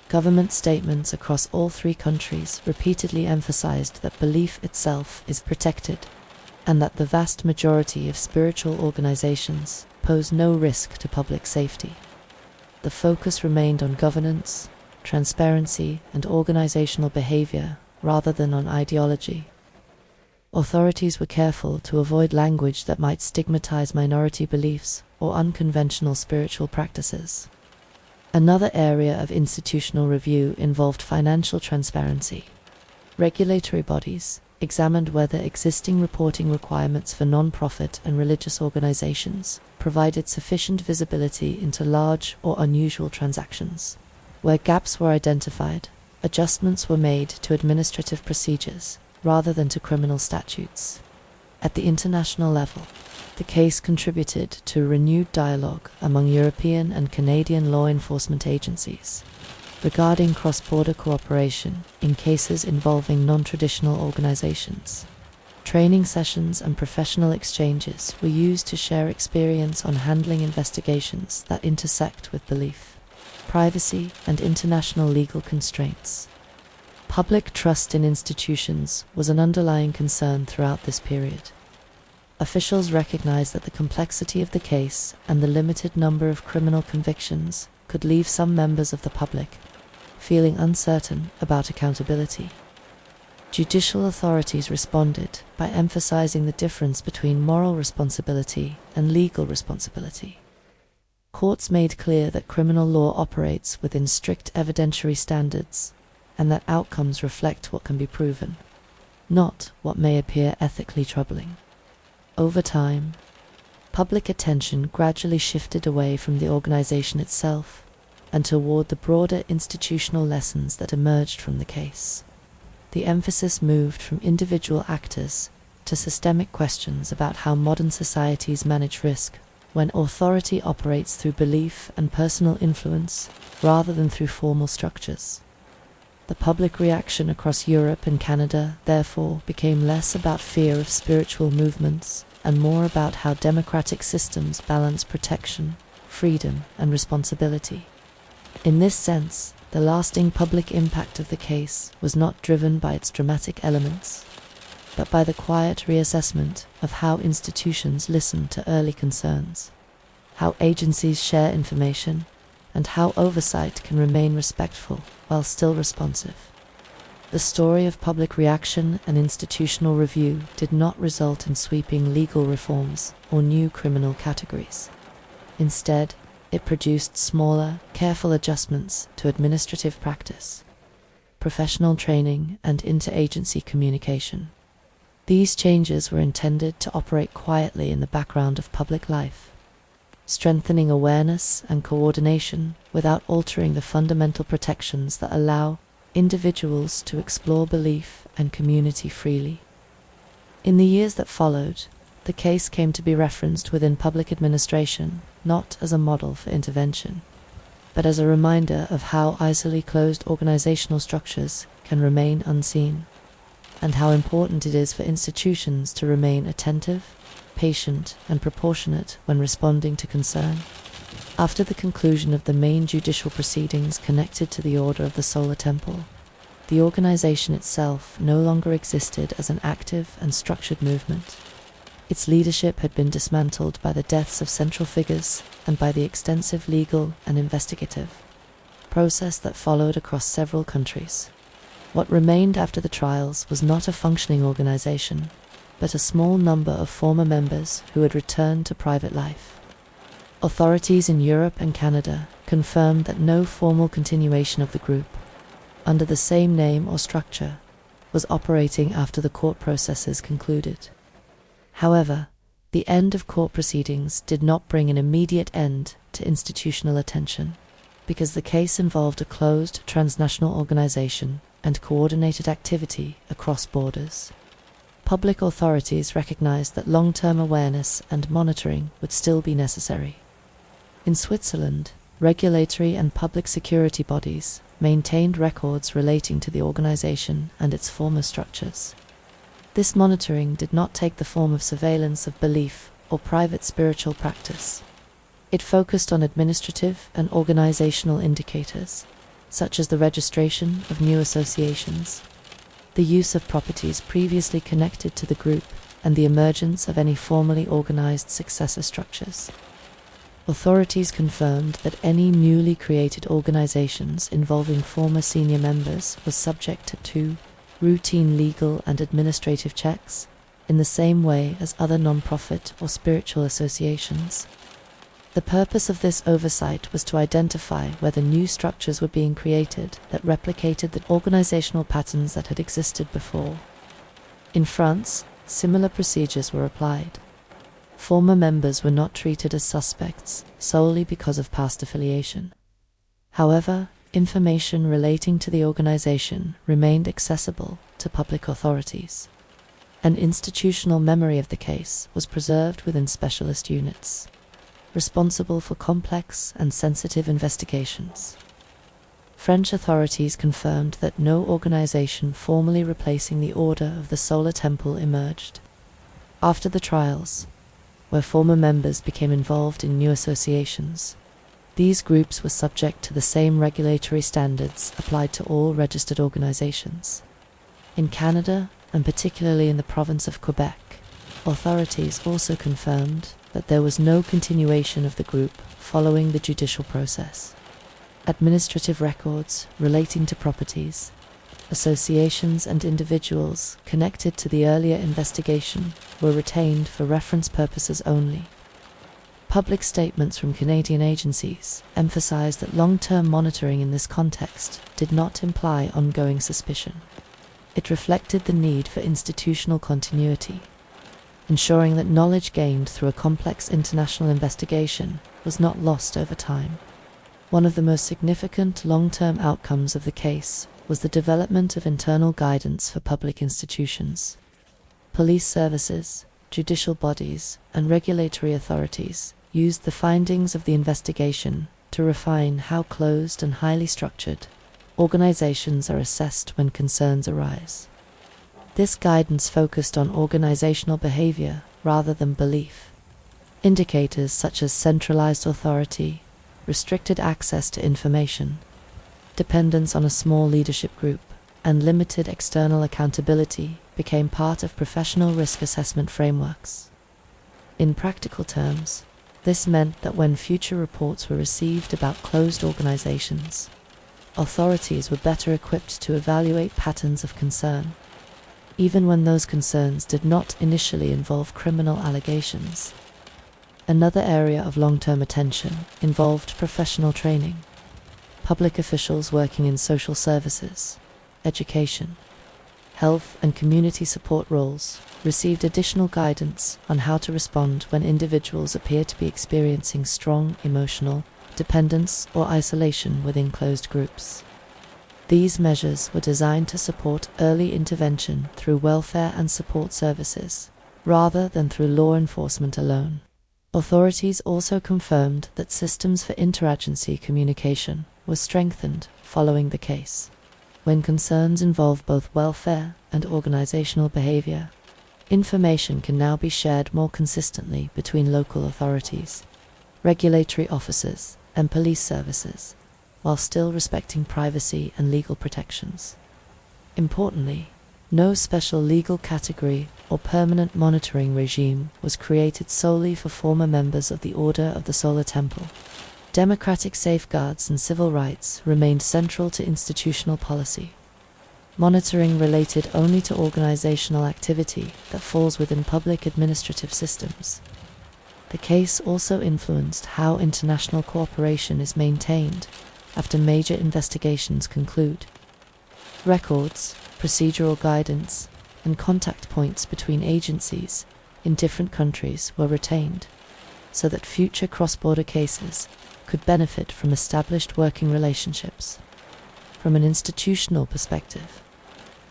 Government statements across all three countries repeatedly emphasized that belief itself is protected, and that the vast majority of spiritual organizations pose no risk to public safety. The focus remained on governance, transparency, and organizational behavior rather than on ideology. Authorities were careful to avoid language that might stigmatize minority beliefs or unconventional spiritual practices. Another area of institutional review involved financial transparency. Regulatory bodies examined whether existing reporting requirements for non-profit and religious organizations provided sufficient visibility into large or unusual transactions. Where gaps were identified, adjustments were made to administrative procedures rather than to criminal statutes. At the international level, the case contributed to renewed dialogue among European and Canadian law enforcement agencies regarding cross-border cooperation in cases involving non-traditional organizations. Training sessions and professional exchanges were used to share experience on handling investigations that intersect with belief, privacy, and international legal constraints. Public trust in institutions was an underlying concern throughout this period. Officials recognized that the complexity of the case and the limited number of criminal convictions could leave some members of the public feeling uncertain about accountability. Judicial authorities responded by emphasizing the difference between moral responsibility and legal responsibility. Courts made clear that criminal law operates within strict evidentiary standards and that outcomes reflect what can be proven, not what may appear ethically troubling. Over time, public attention gradually shifted away from the organization itself and toward the broader institutional lessons that emerged from the case. The emphasis moved from individual actors to systemic questions about how modern societies manage risk when authority operates through belief and personal influence rather than through formal structures. The public reaction across Europe and Canada, therefore, became less about fear of spiritual movements and more about how democratic systems balance protection, freedom, and responsibility. In this sense, the lasting public impact of the case was not driven by its dramatic elements, but by the quiet reassessment of how institutions listen to early concerns, how agencies share information, and how oversight can remain respectful while still responsive. The story of public reaction and institutional review did not result in sweeping legal reforms or new criminal categories. Instead, it produced smaller, careful adjustments to administrative practice, professional training, and interagency communication. These changes were intended to operate quietly in the background of public life, strengthening awareness and coordination without altering the fundamental protections that allow individuals to explore belief and community freely. In the years that followed, the case came to be referenced within public administration, not as a model for intervention, but as a reminder of how easily closed organizational structures can remain unseen, and how important it is for institutions to remain attentive, patient, and proportionate when responding to concern. After the conclusion of the main judicial proceedings connected to the Order of the Solar Temple, the organization itself no longer existed as an active and structured movement. Its leadership had been dismantled by the deaths of central figures and by the extensive legal and investigative process that followed across several countries. What remained after the trials was not a functioning organization, but a small number of former members who had returned to private life. Authorities in Europe and Canada confirmed that no formal continuation of the group, under the same name or structure, was operating after the court processes concluded. However, the end of court proceedings did not bring an immediate end to institutional attention, because the case involved a closed transnational organization and coordinated activity across borders. Public authorities recognized that long-term awareness and monitoring would still be necessary. In Switzerland, regulatory and public security bodies maintained records relating to the organization and its former structures. This monitoring did not take the form of surveillance of belief or private spiritual practice. It focused on administrative and organizational indicators, such as the registration of new associations, the use of properties previously connected to the group, and the emergence of any formally organized successor structures. Authorities confirmed that any newly created organizations involving former senior members was subject to routine legal and administrative checks, in the same way as other non-profit or spiritual associations. The purpose of this oversight was to identify whether new structures were being created that replicated the organizational patterns that had existed before. In France, similar procedures were applied. Former members were not treated as suspects solely because of past affiliation. However, information relating to the organization remained accessible to public authorities. An institutional memory of the case was preserved within specialist units, responsible for complex and sensitive investigations. French authorities confirmed that no organization formally replacing the Order of the Solar Temple emerged. After the trials, where former members became involved in new associations, these groups were subject to the same regulatory standards applied to all registered organizations. In Canada, and particularly in the province of Quebec, authorities also confirmed that there was no continuation of the group following the judicial process. Administrative records relating to properties, associations and individuals connected to the earlier investigation were retained for reference purposes only. Public statements from Canadian agencies emphasized that long-term monitoring in this context did not imply ongoing suspicion. It reflected the need for institutional continuity, ensuring that knowledge gained through a complex international investigation was not lost over time. One of the most significant long-term outcomes of the case was the development of internal guidance for public institutions. Police services, judicial bodies, and regulatory authorities used the findings of the investigation to refine how closed and highly structured organizations are assessed when concerns arise. This guidance focused on organizational behavior rather than belief. Indicators such as centralized authority, restricted access to information, dependence on a small leadership group, and limited external accountability became part of professional risk assessment frameworks. In practical terms, this meant that when future reports were received about closed organizations, authorities were better equipped to evaluate patterns of concern, even when those concerns did not initially involve criminal allegations. Another area of long-term attention involved professional training. Public officials working in social services, education, health and community support roles received additional guidance on how to respond when individuals appear to be experiencing strong emotional dependence or isolation within closed groups. These measures were designed to support early intervention through welfare and support services, rather than through law enforcement alone. Authorities also confirmed that systems for interagency communication were strengthened following the case. When concerns involve both welfare and organizational behavior, information can now be shared more consistently between local authorities, regulatory officers, and police services, while still respecting privacy and legal protections. Importantly, no special legal category or permanent monitoring regime was created solely for former members of the Order of the Solar Temple. Democratic safeguards and civil rights remained central to institutional policy. Monitoring related only to organizational activity that falls within public administrative systems. The case also influenced how international cooperation is maintained after major investigations conclude. Records, procedural guidance, and contact points between agencies in different countries were retained, so that future cross-border cases could benefit from established working relationships. From an institutional perspective,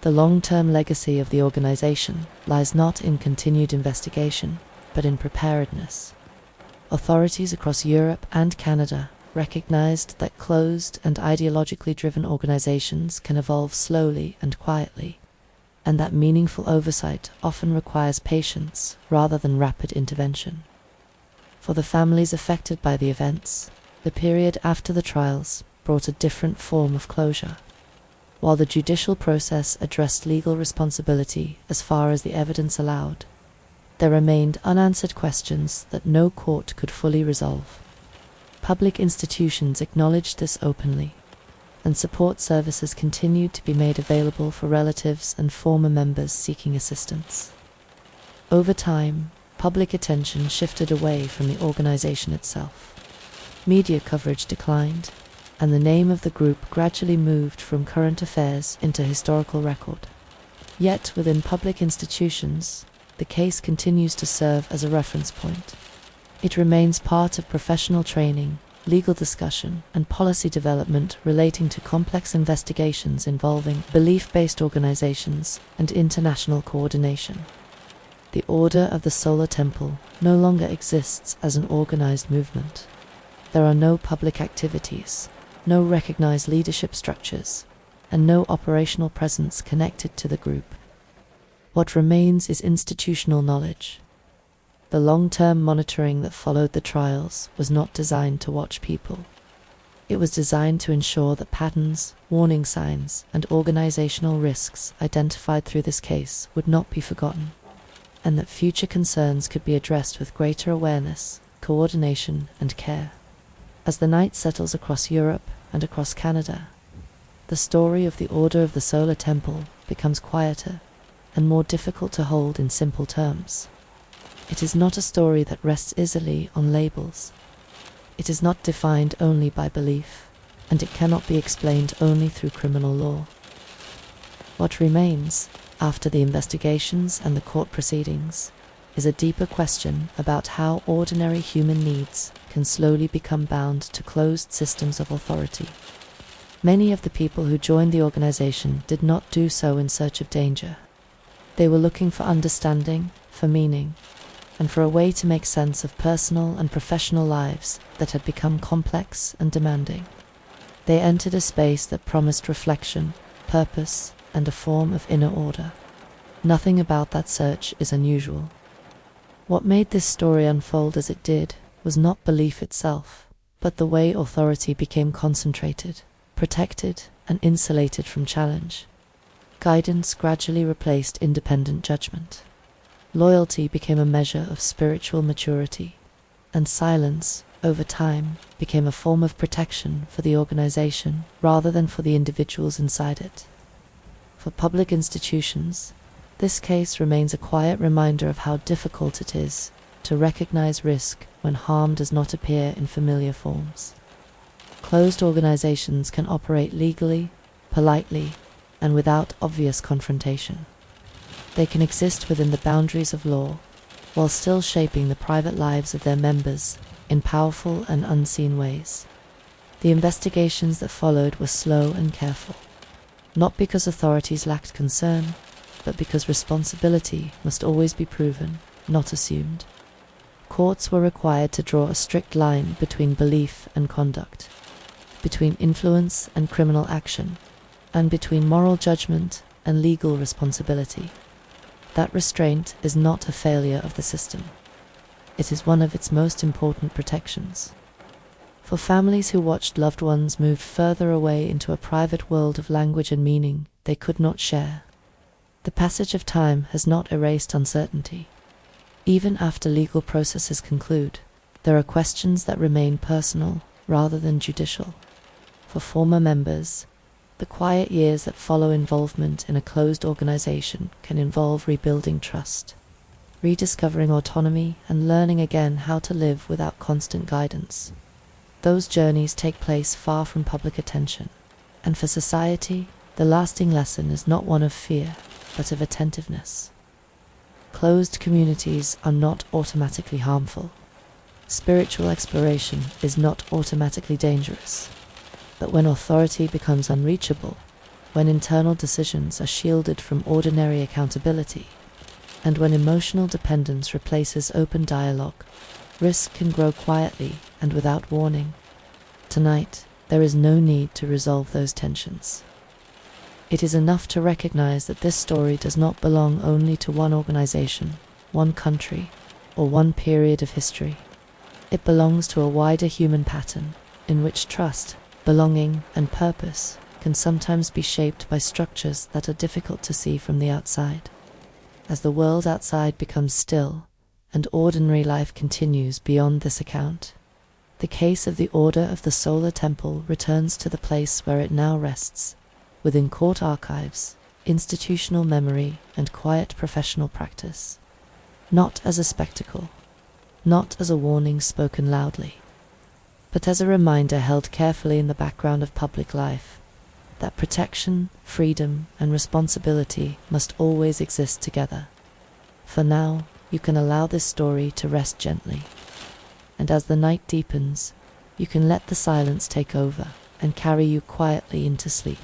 the long-term legacy of the organization lies not in continued investigation, but in preparedness. Authorities across Europe and Canada recognized that closed and ideologically driven organizations can evolve slowly and quietly, and that meaningful oversight often requires patience rather than rapid intervention. For the families affected by the events, the period after the trials brought a different form of closure. While the judicial process addressed legal responsibility as far as the evidence allowed, there remained unanswered questions that no court could fully resolve. Public institutions acknowledged this openly, and support services continued to be made available for relatives and former members seeking assistance. Over time, public attention shifted away from the organization itself. Media coverage declined, and the name of the group gradually moved from current affairs into historical record. Yet within public institutions, the case continues to serve as a reference point. It remains part of professional training, legal discussion, and policy development relating to complex investigations involving belief-based organizations and international coordination. the Order of the Solar Temple no longer exists as an organized movement. There are no public activities, no recognized leadership structures, and no operational presence connected to the group. What remains is institutional knowledge. The long-term monitoring that followed the trials was not designed to watch people. It was designed to ensure that patterns, warning signs, and organizational risks identified through this case would not be forgotten, and that future concerns could be addressed with greater awareness, coordination, and care. As the night settles across Europe and across Canada, the story of the Order of the Solar Temple becomes quieter and more difficult to hold in simple terms. It is not a story that rests easily on labels. It is not defined only by belief, and it cannot be explained only through criminal law. What remains, after the investigations and the court proceedings, is a deeper question about how ordinary human needs can slowly become bound to closed systems of authority. Many of the people who joined the organization did not do so in search of danger. They were looking for understanding, for meaning, and for a way to make sense of personal and professional lives that had become complex and demanding. They entered a space that promised reflection, purpose, and a form of inner order. Nothing about that search is unusual. What made this story unfold as it did was not belief itself, but the way authority became concentrated, protected, and insulated from challenge. Guidance gradually replaced independent judgment. Loyalty became a measure of spiritual maturity, and silence, over time, became a form of protection for the organization rather than for the individuals inside it. For public institutions, this case remains a quiet reminder of how difficult it is to recognize risk when harm does not appear in familiar forms. Closed organizations can operate legally, politely, and without obvious confrontation. They can exist within the boundaries of law, while still shaping the private lives of their members in powerful and unseen ways. The investigations that followed were slow and careful, not because authorities lacked concern, but because responsibility must always be proven, not assumed. Courts were required to draw a strict line between belief and conduct, between influence and criminal action, and between moral judgment and legal responsibility. That restraint is not a failure of the system. It is one of its most important protections. For families who watched loved ones move further away into a private world of language and meaning they could not share, the passage of time has not erased uncertainty. Even after legal processes conclude, there are questions that remain personal rather than judicial. For former members, the quiet years that follow involvement in a closed organization can involve rebuilding trust, rediscovering autonomy, and learning again how to live without constant guidance. Those journeys take place far from public attention, and for society, the lasting lesson is not one of fear, but of attentiveness. Closed communities are not automatically harmful. Spiritual exploration is not automatically dangerous. But when authority becomes unreachable, when internal decisions are shielded from ordinary accountability, and when emotional dependence replaces open dialogue, risk can grow quietly and without warning. Tonight, there is no need to resolve those tensions. It is enough to recognize that this story does not belong only to one organization, one country, or one period of history. It belongs to a wider human pattern in which trust, belonging, and purpose can sometimes be shaped by structures that are difficult to see from the outside. As the world outside becomes still, and ordinary life continues beyond this account, the case of the Order of the Solar Temple returns to the place where it now rests, within court archives, institutional memory, and quiet professional practice. Not as a spectacle, not as a warning spoken loudly, but as a reminder held carefully in the background of public life, that protection, freedom, and responsibility must always exist together. For now, you can allow this story to rest gently, and as the night deepens, you can let the silence take over and carry you quietly into sleep.